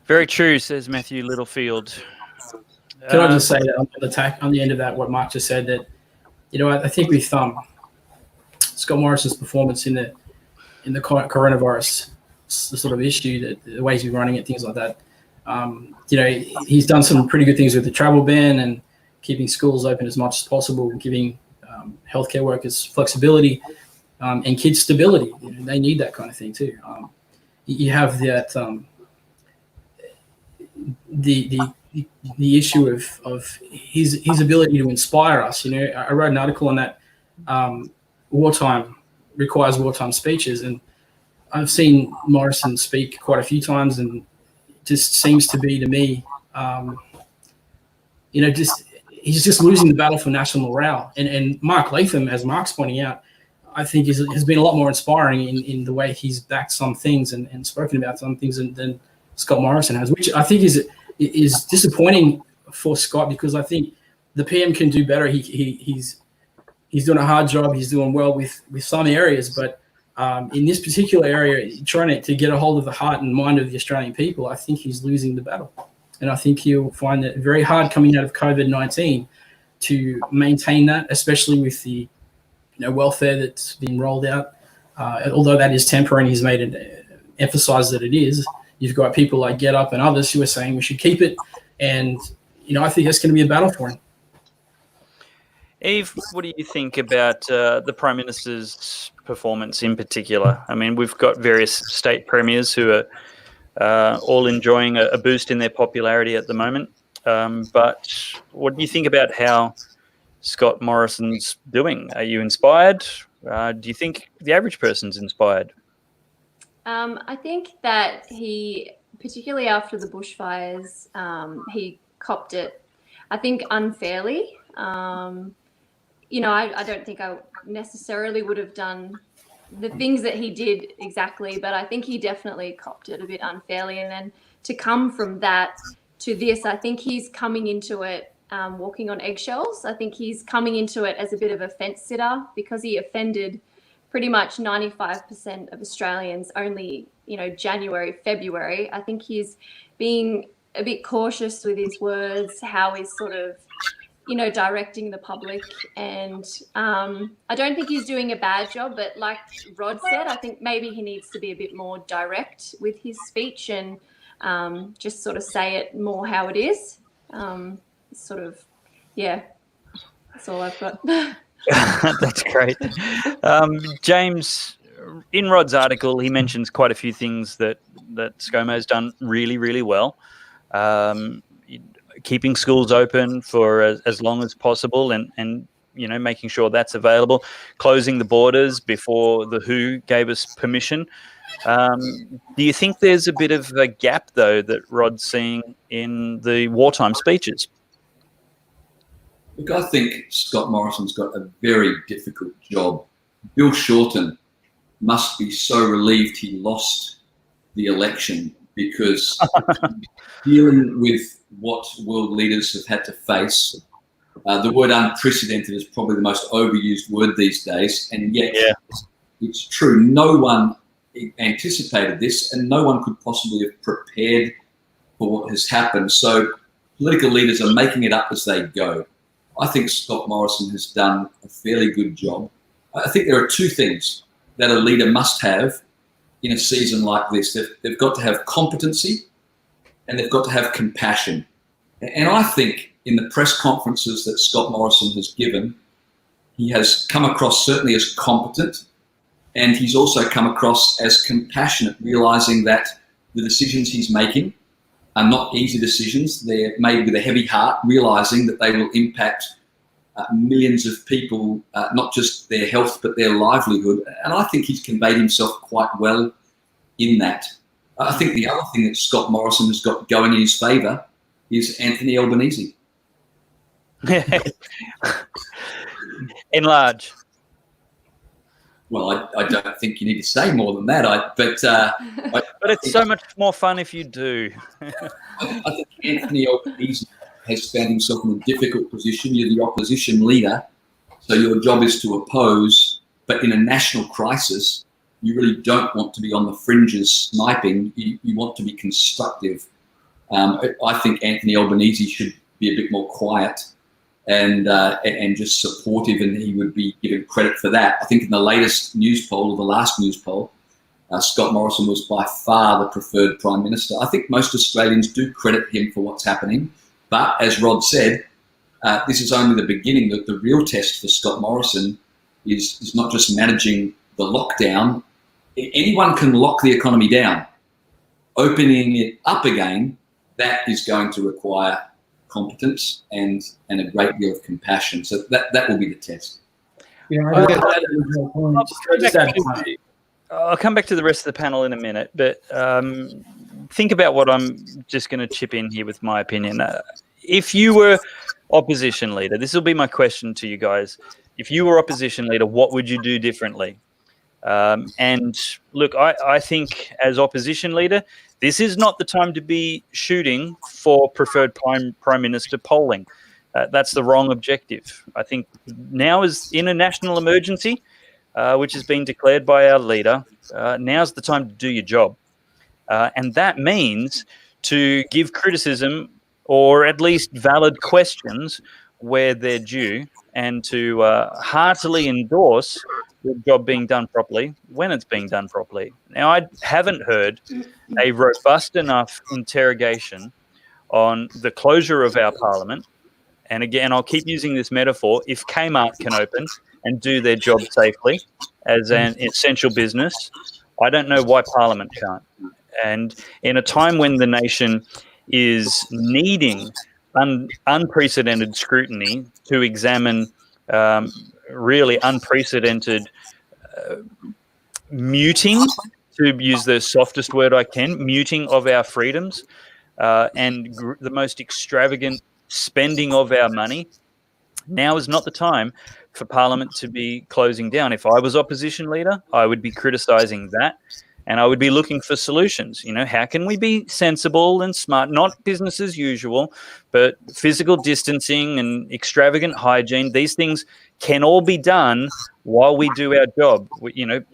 Very true, says Matthew Littlefield.
Can I just say that on the end of that, what Mark just said, that I think with Scott Morrison's performance in the coronavirus, the sort of issue, that the ways he's running it, things like that. He's done some pretty good things with the travel ban and keeping schools open as much as possible, giving healthcare workers flexibility. And kids stability, they need that kind of thing too. You have that the issue of his ability to inspire us. I wrote an article on that. Wartime requires wartime speeches, and I've seen Morrison speak quite a few times, and it just seems to be to me, he's just losing the battle for national morale. And Mark Latham, as Mark's pointing out, I think has been a lot more inspiring in the way he's backed some things and spoken about some things than Scott Morrison has, which I think is disappointing for Scott, because I think the PM can do better. He's doing a hard job. He's doing well with some areas, but in this particular area, trying to get a hold of the heart and mind of the Australian people, I think he's losing the battle. And I think he'll find it very hard coming out of COVID-19 to maintain that, especially with the welfare that's been rolled out. Although that is temporary, and he's made it emphasise that it is. You've got people like Get Up and others who are saying we should keep it, and I think that's going to be a battle for him.
Eve, what do you think about the Prime Minister's performance in particular? I mean, we've got various state premiers who are all enjoying a boost in their popularity at the moment. But what do you think about how Scott Morrison's doing? Are you inspired? Do you think the average person's inspired?
I think that he, particularly after the bushfires, he copped it, I think, unfairly. I don't think I necessarily would have done the things that he did exactly, but I think he definitely copped it a bit unfairly. And then to come from that to this, I think he's coming into it walking on eggshells. I think he's coming into it as a bit of a fence sitter because he offended pretty much 95% of Australians only, January, February. I think he's being a bit cautious with his words, how he's sort of, directing the public. And I don't think he's doing a bad job, but like Rod said, I think maybe he needs to be a bit more direct with his speech and just sort of say it more how it is. That's all I've got.
That's great. James, in Rod's article, he mentions quite a few things that ScoMo's done really, really well. Keeping schools open for as long as possible and making sure that's available, closing the borders before the WHO gave us permission. Do you think there's a bit of a gap, though, that Rod's seeing in the wartime speeches?
Look, I think Scott Morrison's got a very difficult job. Bill Shorten must be so relieved he lost the election because dealing with what world leaders have had to face, the word unprecedented is probably the most overused word these days, and yet it's true. No one anticipated this, and no one could possibly have prepared for what has happened. So political leaders are making it up as they go. I think Scott Morrison has done a fairly good job. I think there are two things that a leader must have in a season like this. They've got to have competency and they've got to have compassion. And I think in the press conferences that Scott Morrison has given, he has come across certainly as competent, and he's also come across as compassionate, realising that the decisions he's making are not easy decisions. They're made with a heavy heart, realising that they will impact millions of people, not just their health, but their livelihood. And I think he's conveyed himself quite well in that. I think the other thing that Scott Morrison has got going in his favour is Anthony Albanese.
Enlarge.
Well, I don't think you need to say more than that. But
it's so much more fun if you do.
I think Anthony Albanese has found himself in a difficult position. You're the opposition leader, so your job is to oppose. But in a national crisis, you really don't want to be on the fringes sniping. You want to be constructive. I think Anthony Albanese should be a bit more quiet and just supportive, and he would be given credit for that. I think in the latest news poll, or the last news poll, Scott Morrison was by far the preferred Prime Minister. I think most Australians do credit him for what's happening. But as Rod said, this is only the beginning. That the real test for Scott Morrison is not just managing the lockdown. Anyone can lock the economy down. Opening it up again, that is going to require competence and a great deal of compassion. So that will be the test.
Yeah,
I'll come back to the rest of the panel in a minute, but think about what I'm just going to chip in here with my opinion. If you were opposition leader, this will be my question to you guys. If you were opposition leader, what would you do differently? And look, I think as opposition leader, this is not the time to be shooting for preferred prime minister polling. That's the wrong objective. I think now is in a national emergency, which has been declared by our leader. Now's the time to do your job. And that means to give criticism or at least valid questions where they're due and to heartily endorse the job being done properly when it's being done properly. Now, I haven't heard a robust enough interrogation on the closure of our parliament. And again, I'll keep using this metaphor. If Kmart can open and do their job safely as an essential business, I don't know why Parliament can't. And in a time when the nation is needing unprecedented scrutiny to examine really unprecedented muting, to use the softest word I can, muting of our freedoms and the most extravagant spending of our money, now is not the time for Parliament to be closing down. If I was opposition leader, I would be criticising that, and I would be looking for solutions. You know, how can we be sensible and smart, not business as usual, but physical distancing and extravagant hygiene? These things can all be done while we do our job. You know,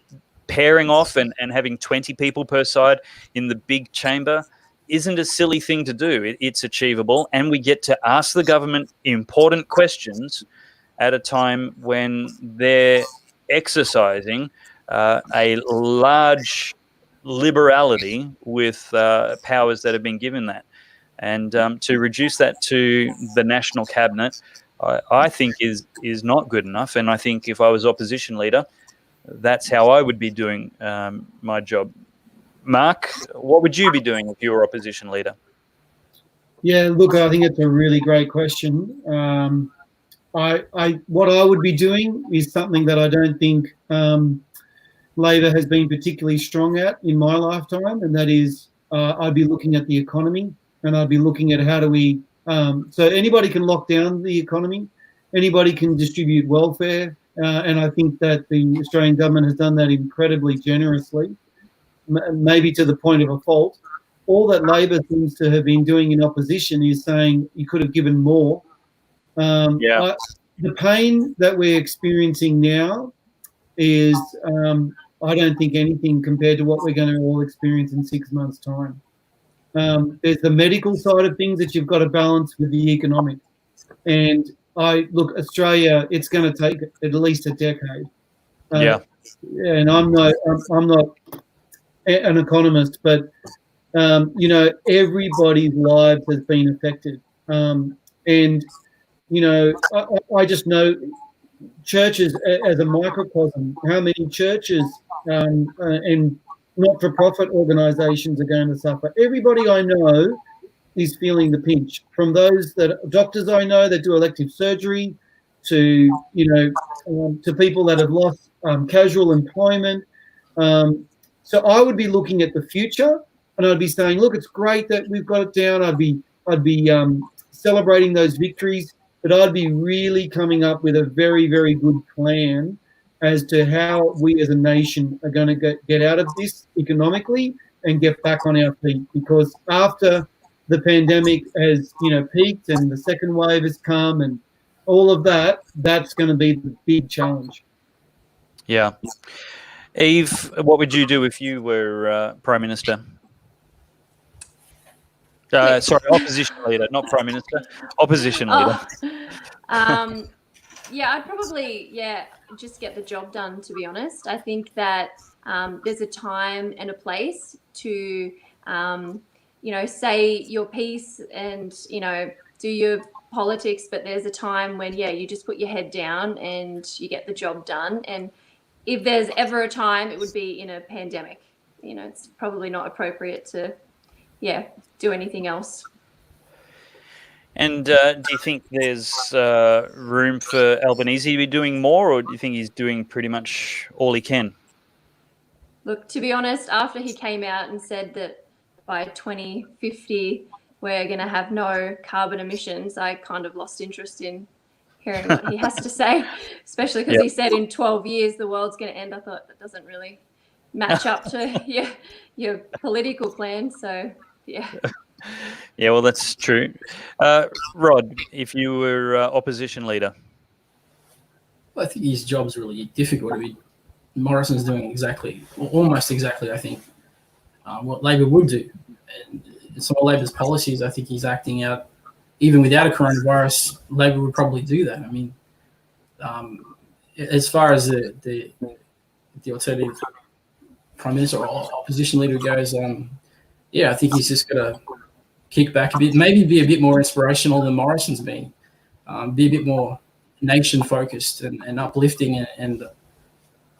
pairing off and having 20 people per side in the big chamber isn't a silly thing to do. It's achievable, and we get to ask the government important questions at a time when they're exercising a large liberality with powers that have been given that. And to reduce that to the national cabinet, I think is not good enough. And I think if I was opposition leader, that's how I would be doing my job. Mark, what would you be doing if you were opposition leader?
Yeah, look, I think it's a really great question. What I would be doing is something that I don't think Labor has been particularly strong at in my lifetime, and that is I'd be looking at the economy, and I'd be looking at how do we so anybody can lock down the economy, anybody can distribute welfare, and I think that the Australian government has done that incredibly generously, maybe to the point of a fault. All that Labor seems to have been doing in opposition is saying you could have given more. The pain that we're experiencing now is, I don't think anything compared to what we're going to all experience in 6 months' time. There's the medical side of things that you've got to balance with the economic. And Australia, it's going to take at least a decade. And I'm not an economist, but everybody's lives has been affected. I just know churches as a microcosm, how many churches and not-for-profit organisations are going to suffer. Everybody I know is feeling the pinch, from those doctors I know that do elective surgery to people that have lost casual employment. So I would be looking at the future, and I'd be saying, look, it's great that we've got it down. I'd be celebrating those victories, but I'd be really coming up with a very, very good plan as to how we as a nation are going to get out of this economically and get back on our feet. Because after the pandemic has, peaked and the second wave has come and all of that, that's going to be the big challenge.
Yeah. Eve, what would you do if you were Prime Minister? Sorry, opposition leader, not Prime Minister. Opposition leader.
I'd probably, just get the job done, to be honest. I think that there's a time and a place to, say your piece and, do your politics, but there's a time when, you just put your head down and you get the job done. And if there's ever a time, it would be in a pandemic. It's probably not appropriate to, do anything else.
And do you think there's room for Albanese to be doing more, or do you think he's doing pretty much all he can?
Look, to be honest, after he came out and said that by 2050 we're going to have no carbon emissions, I kind of lost interest in hearing what he has to say, especially because he said in 12 years the world's going to end. I thought that doesn't really match up to your political plan. So, yeah.
Yeah, well, that's true. Rod, if you were opposition leader?
I think his job's really difficult. Morrison's doing almost exactly, I think, what Labor would do. And some of Labor's policies, I think he's acting out even without a coronavirus, Labor would probably do that. I mean, as far as the alternative prime minister or opposition leader goes, yeah, I think he's just got to kick back a bit, maybe be a bit more inspirational than Morrison's been, be a bit more nation-focused and uplifting and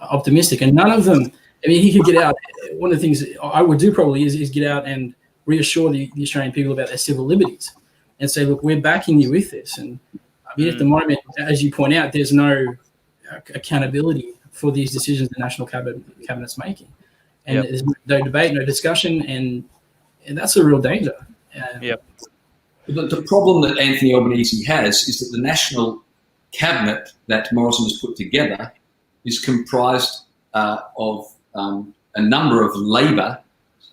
optimistic. And none of them, I mean, he could get out. One of the things I would do probably is get out and reassure the Australian people about their civil liberties and say, look, we're backing you with this. And I mean, at the moment, as you point out, there's no accountability for these decisions the National Cabinet's making. And there's no debate, no discussion, and that's a real danger.
The problem that Anthony Albanese has is that the National Cabinet that Morrison has put together is comprised of a number of Labor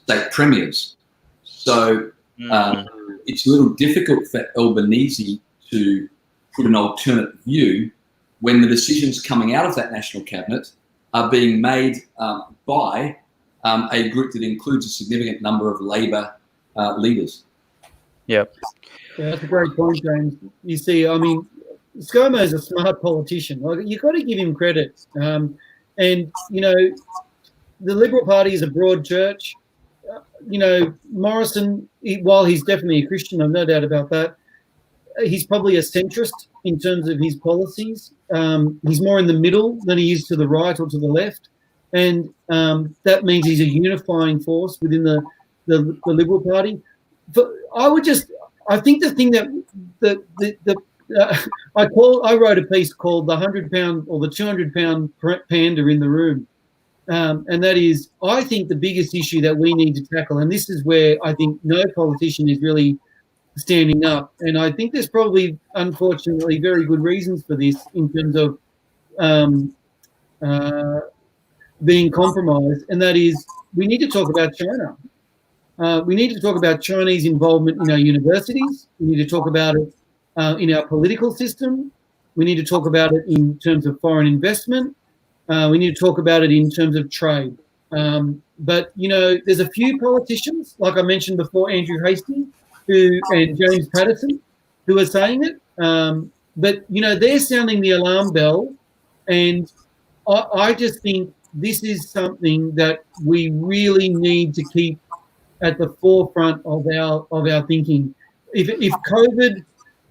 state premiers. So it's a little difficult for Albanese to put an alternate view when the decisions coming out of that National Cabinet are being made by a group that includes a significant number of Labor leaders.
Yeah, that's a great point, James. You see, I mean, ScoMo is a smart politician. Like, you've got to give him credit. And, you know, the Liberal Party is a broad church. You know, Morrison, while he's definitely a Christian, I've no doubt about that, he's probably a centrist in terms of his policies. He's more in the middle than he is to the right or to the left. And that means he's a unifying force within the Liberal Party. But I think the thing that I wrote a piece called the 100-pound or the 200-pound panda in the room. And that is, I think, the biggest issue that we need to tackle, and this is where I think no politician is really standing up. And I think there's probably, unfortunately, very good reasons for this in terms of being compromised, and that is, we need to talk about China. We need to talk about Chinese involvement in our universities. We need to talk about it in our political system. We need to talk about it in terms of foreign investment. We need to talk about it in terms of trade. But, you know, there's a few politicians, like I mentioned before, Andrew Hastie and James Patterson, who are saying it. But, you know, they're sounding the alarm bell. And I just think this is something that we really need to keep at the forefront of our thinking. If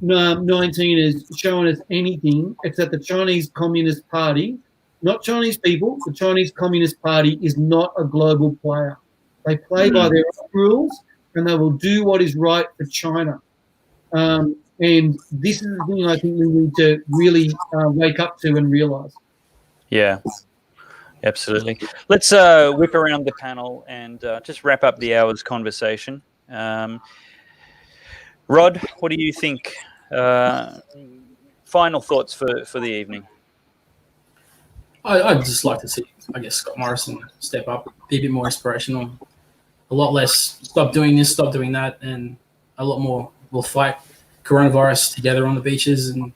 COVID-19 has shown us anything, it's that the Chinese Communist Party, not Chinese people, the Chinese Communist Party is not a global player. They play by their own rules, and they will do what is right for China. And this is the thing I think we need to really wake up to and realise.
Yeah. Absolutely. Let's whip around the panel and just wrap up the hour's conversation. Rod, what do you think? Final thoughts for the evening?
I'd just like to see, I guess, Scott Morrison step up, be a bit more inspirational, a lot less stop doing this, stop doing that, and a lot more we'll fight coronavirus together on the beaches, and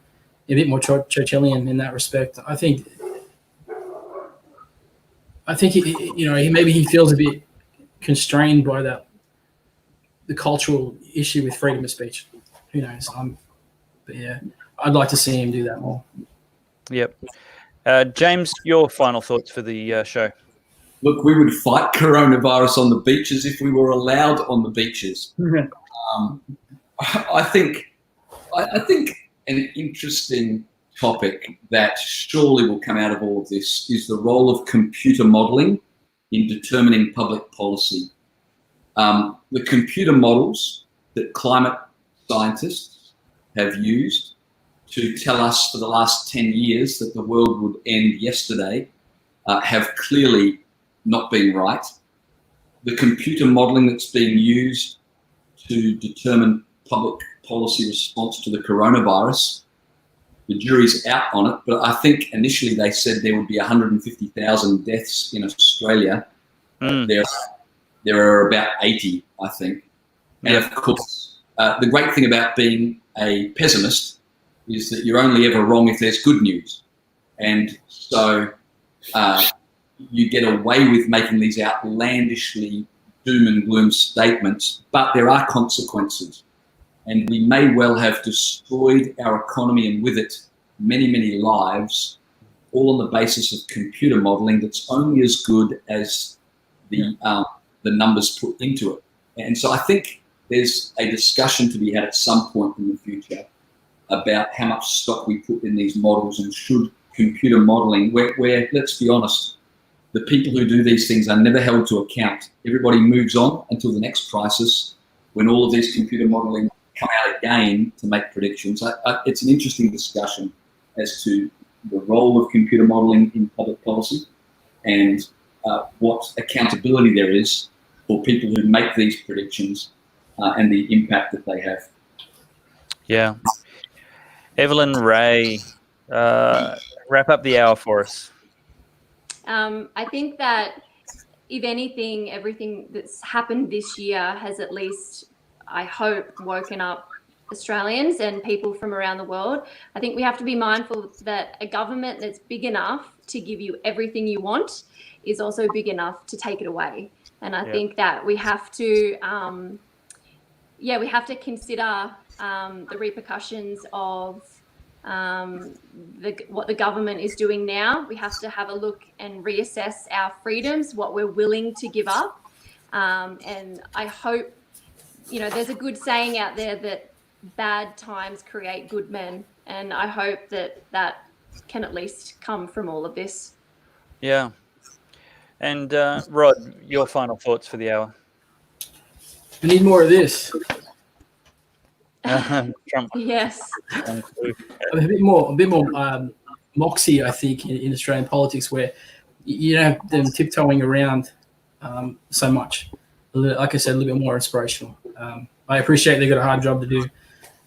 a bit more Churchillian in that respect. I think maybe he feels a bit constrained by the cultural issue with freedom of speech. Who knows? But yeah, I'd like to see him do that more. Yep.
James, your final thoughts for the show?
Look, we would fight coronavirus on the beaches if we were allowed on the beaches. I think an interesting topic that surely will come out of all of this is the role of computer modelling in determining public policy. The computer models that climate scientists have used to tell us for the last 10 years that the world would end yesterday have clearly not been right. The computer modelling that's being used to determine public policy response to the coronavirus, the jury's out on it, but I think initially they said there would be 150,000 deaths in Australia. There are about 80, I think. And of course, the great thing about being a pessimist is that you're only ever wrong if there's good news. And so you get away with making these outlandishly doom and gloom statements, but there are consequences. And we may well have destroyed our economy and with it many, many lives, all on the basis of computer modelling that's only as good as the numbers put into it. And so I think there's a discussion to be had at some point in the future about how much stock we put in these models, and should computer modelling, where let's be honest, the people who do these things are never held to account. Everybody moves on until the next crisis, when all of these computer modelling come out again to make predictions. It's an interesting discussion as to the role of computer modelling in public policy, and what accountability there is for people who make these predictions and the impact that they have.
Yeah. Evelyn Rae, wrap up the hour for us.
I think that, if anything, everything that's happened this year has at least, I hope, woken up Australians and people from around the world. I think we have to be mindful that a government that's big enough to give you everything you want is also big enough to take it away. And I think that we have to, we have to consider the repercussions of what the government is doing now. We have to have a look and reassess our freedoms, what we're willing to give up. And I hope, there's a good saying out there that bad times create good men. And I hope that that can at least come from all of this.
Yeah. And Rod, your final thoughts for the hour.
We need more of this.
Trump.
Yes.
A bit more moxie, I think, in Australian politics, where you don't have them tiptoeing around so much. Like I said, a little bit more inspirational. I appreciate they've got a hard job to do,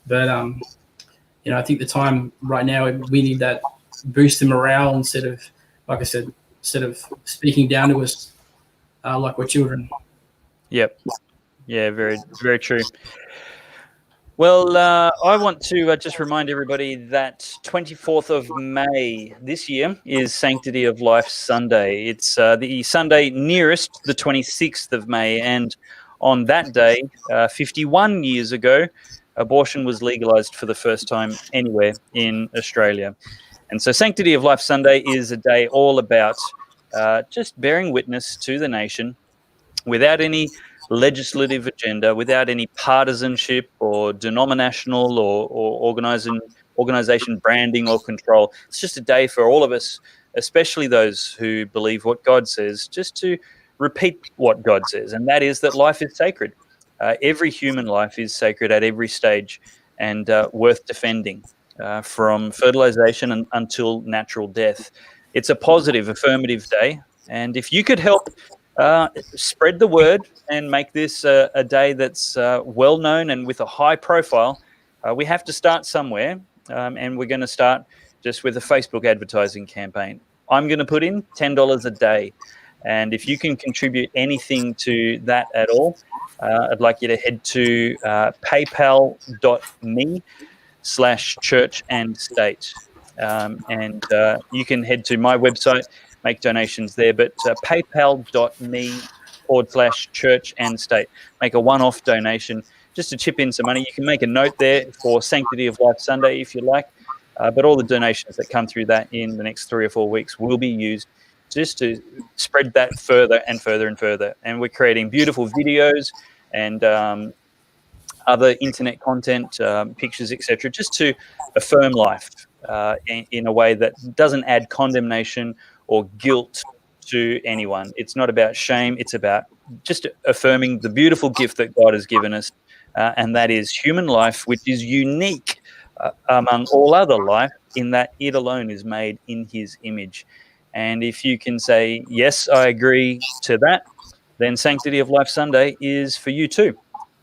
but I think the time right now, we need that boost in morale instead of, like I said, speaking down to us like we're children.
Yep. Yeah, very, very true. Well, I want to just remind everybody that 24th of May this year is Sanctity of Life Sunday. It's the Sunday nearest the 26th of May. And on that day, 51 years ago, abortion was legalized for the first time anywhere in Australia. And so Sanctity of Life Sunday is a day all about just bearing witness to the nation without any legislative agenda, without any partisanship or denominational or organization branding or control. It's just a day for all of us, especially those who believe what God says, just to repeat what God says, and that is that life is sacred. Every human life is sacred at every stage and worth defending, from fertilization until natural death. It's a positive, affirmative day, and if you could help spread the word and make this a day that's well known and with a high profile, we have to start somewhere, and we're going to start just with a Facebook advertising campaign. I'm going to put in $10 a day, and if you can contribute anything to that at all, I'd like you to head to paypal.me/church-and-state, and you can head to my website, make donations there, but paypal.me/church-and-state. Make a one-off donation just to chip in some money. You can make a note there for Sanctity of Life Sunday if you like, but all the donations that come through that in the next 3 or 4 weeks will be used just to spread that further and further and further. And we're creating beautiful videos and other internet content, pictures, etc., just to affirm life in a way that doesn't add condemnation or guilt to anyone. It's not about shame. It's about just affirming the beautiful gift that God has given us, and that is human life, which is unique among all other life in that it alone is made in his image. And if you can say, yes, I agree to that, then Sanctity of Life Sunday is for you too.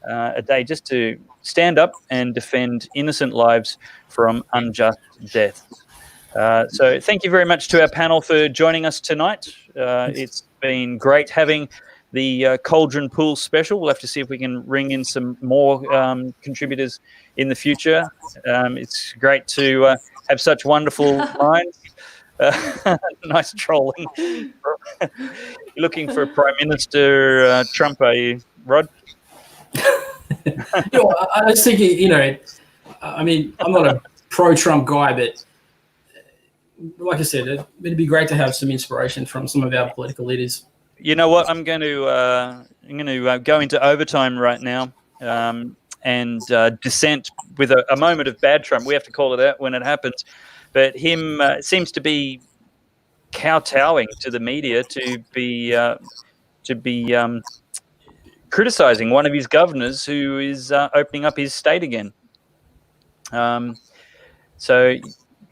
A day just to stand up and defend innocent lives from unjust death. So thank you very much to our panel for joining us tonight. It's been great having the Cauldron Pool special. We'll have to see if we can ring in some more contributors in the future. It's great to have such wonderful minds. Nice trolling. You're looking for Prime Minister Trump, are you, Rod?
I was thinking, I mean, I'm not a pro-Trump guy, but like I said, it'd be great to have some inspiration from some of our political leaders.
You know what? I'm going to go into overtime right now and dissent with a moment of bad Trump. We have to call it out when it happens. But him seems to be kowtowing to the media to be criticizing one of his governors who is opening up his state again. So,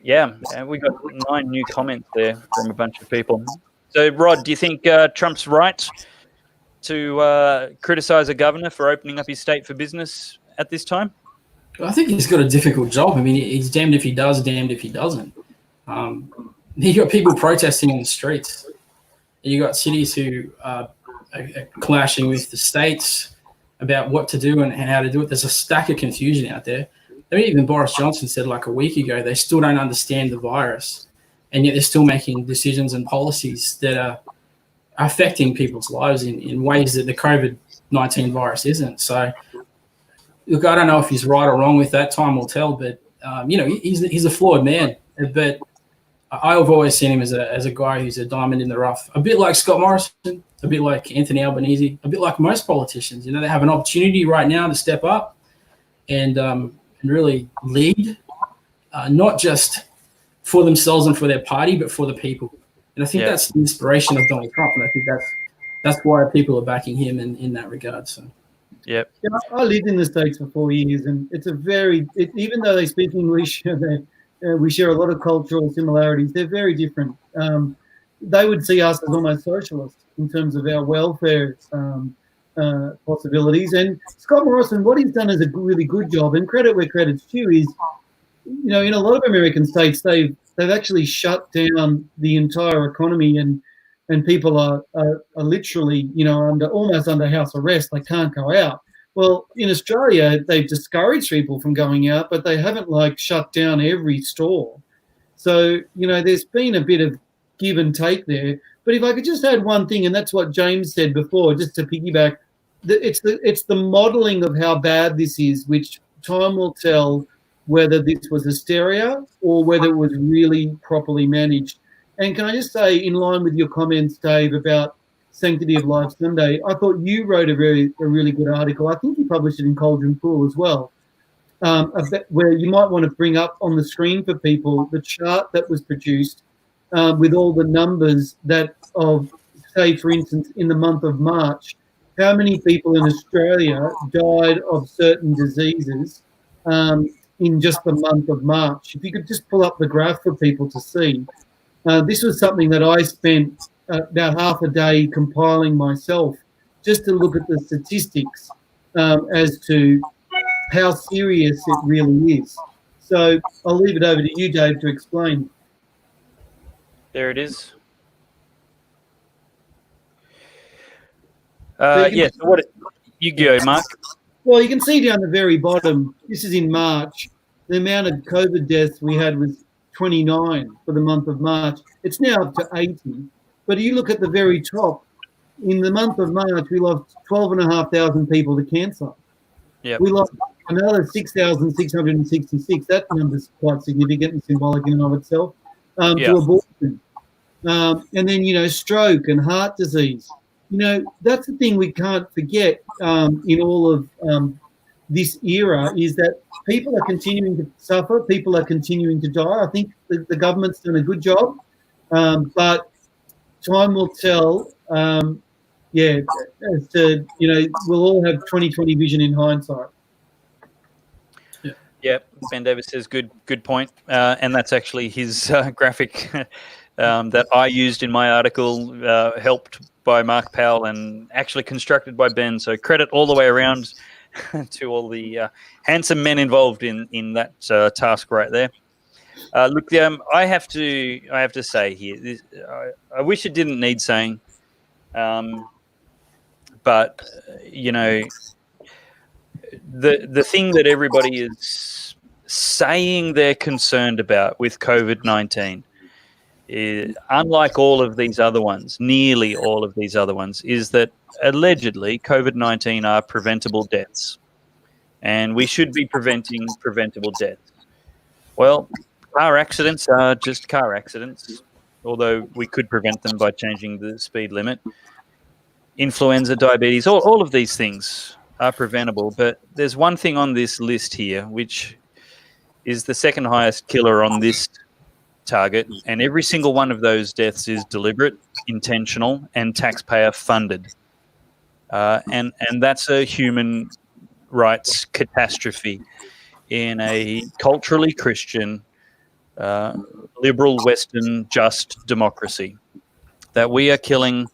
yeah, we got 9 new comments there from a bunch of people. So, Rod, do you think Trump's right to criticize a governor for opening up his state for business at this time?
I think he's got a difficult job. I mean, he's damned if he does, damned if he doesn't. You got people protesting in the streets. You got cities who are clashing with the states about what to do and how to do it. There's a stack of confusion out there. I mean, even Boris Johnson said like a week ago, they still don't understand the virus, and yet they're still making decisions and policies that are affecting people's lives in ways that the COVID-19 virus isn't. So, look, I don't know if he's right or wrong with that. Time will tell. But he's a flawed man. But I've always seen him as a guy who's a diamond in the rough. A bit like Scott Morrison, a bit like Anthony Albanese, a bit like most politicians. They have an opportunity right now to step up and really lead, not just for themselves and for their party, but for the people. And I think that's the inspiration of Donald Trump, and I think that's why people are backing him in that regard. So,
yep.
Yeah, I lived in the States for 4 years, and it's even though they speak English, we share a lot of cultural similarities. They're very different. They would see us as almost socialists in terms of our welfare possibilities. And Scott Morrison, what he's done is a really good job, and credit where credit's due, is, in a lot of American states, they've actually shut down the entire economy, and people are literally, almost under house arrest. They can't go out. Well, in Australia, they've discouraged people from going out, but they haven't shut down every store. So, there's been a bit of give and take there. But if I could just add one thing, and that's what James said before, just to piggyback, it's the modelling of how bad this is, which time will tell whether this was hysteria or whether it was really properly managed. And can I just say, in line with your comments, Dave, about Sanctity of Life Sunday, I thought you wrote a really good article. I think you published it in Cauldron Pool as well, where you might want to bring up on the screen for people the chart that was produced with all the numbers say, for instance, in the month of March, how many people in Australia died of certain diseases in just the month of March. If you could just pull up the graph for people to see. This was something that I spent about half a day compiling myself, just to look at the statistics as to how serious it really is. So I'll leave it over to you, Dave, to explain.
There it is.
So
you go, Mark.
Well, you can see down the very bottom, this is in March, the amount of COVID deaths we had was 29 for the month of March. It's now up to 80. But you look at the very top, in the month of March, we lost 12,500 people to cancer.
Yep.
We lost another 6,666. That number's quite significant and symbolic in and of itself, to abortion. And then, stroke and heart disease. That's the thing we can't forget in all of this era, is that people are continuing to suffer. People are continuing to die. I think the government's done a good job, but time will tell. As to, we'll all have 20/20 vision in hindsight.
Yeah, Ben Davis says good point, and that's actually his graphic that I used in my article, helped by Mark Powell and actually constructed by Ben. So credit all the way around to all the handsome men involved in that task right there. Look, I have to say here, I wish it didn't need saying, but the thing that everybody is saying they're concerned about with COVID-19 is, unlike all of these other ones, nearly all of these other ones, is that allegedly COVID-19 are preventable deaths. and we should be preventing preventable deaths. Well, car accidents are just car accidents, although we could prevent them by changing the speed limit. Influenza, diabetes, all of these things are preventable, but there's one thing on this list here, which is the second highest killer on this target, and every single one of those deaths is deliberate, intentional, and taxpayer funded. And that's a human rights catastrophe in a culturally Christian, liberal, Western, just democracy. That we are killing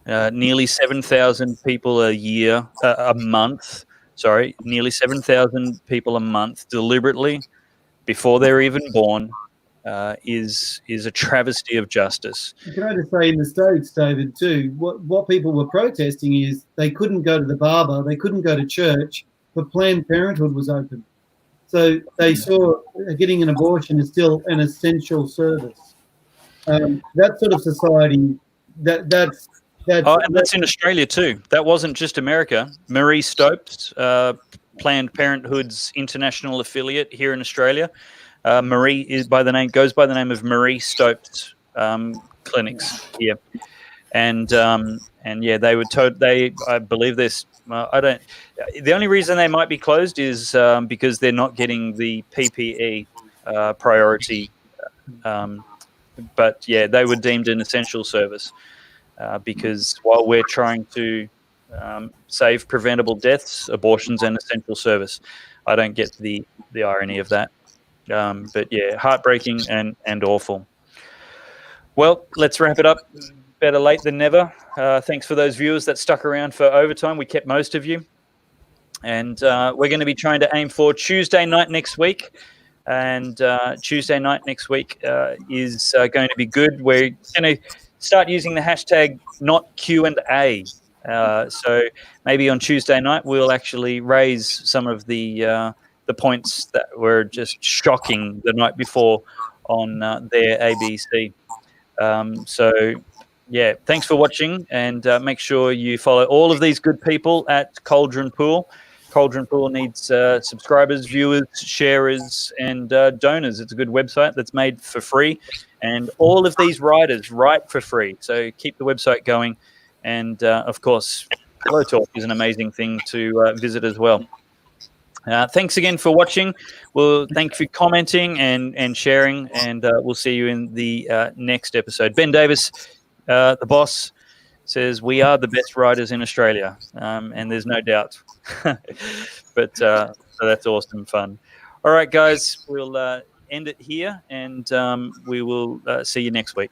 nearly 7,000 people a month. Sorry, nearly 7,000 people a month deliberately before they're even born is a travesty of justice.
Can I just say in the States, David, too, what people were protesting is they couldn't go to the barber, they couldn't go to church, but Planned Parenthood was open. So they saw getting an abortion is still an essential service. That sort of society, that's
and that's in Australia too. That wasn't just America. Marie Stopes, Planned Parenthood's international affiliate here in Australia. Marie goes by the name of Marie Stopes clinics here, and yeah, they were told I believe this. The only reason they might be closed is because they're not getting the PPE priority. But yeah, they were deemed an essential service because while we're trying to save preventable deaths, abortion's an essential service. I don't get the irony of that. But yeah, heartbreaking and awful. Well, let's wrap it up. Better late than never. Thanks for those viewers that stuck around for overtime. We kept most of you. And we're going to be trying to aim for Tuesday night next week. And Tuesday night next week is going to be good. We're going to start using the hashtag notQandA. So maybe on Tuesday night, we'll actually raise some of the points that were just shocking the night before on their ABC. So, yeah, thanks for watching, and make sure you follow all of these good people at Cauldron Pool. Cauldron Pool needs subscribers, viewers, sharers, and donors. It's a good website that's made for free, and all of these writers write for free. So keep the website going, and of course, Pellowe Talk is an amazing thing to visit as well. Thanks again for watching. Well, thank you for commenting and sharing, and we'll see you in the next episode. Ben Davis, the boss, says we are the best writers in Australia, and there's no doubt. But so that's awesome fun. All right, guys, we'll end it here, and we will see you next week.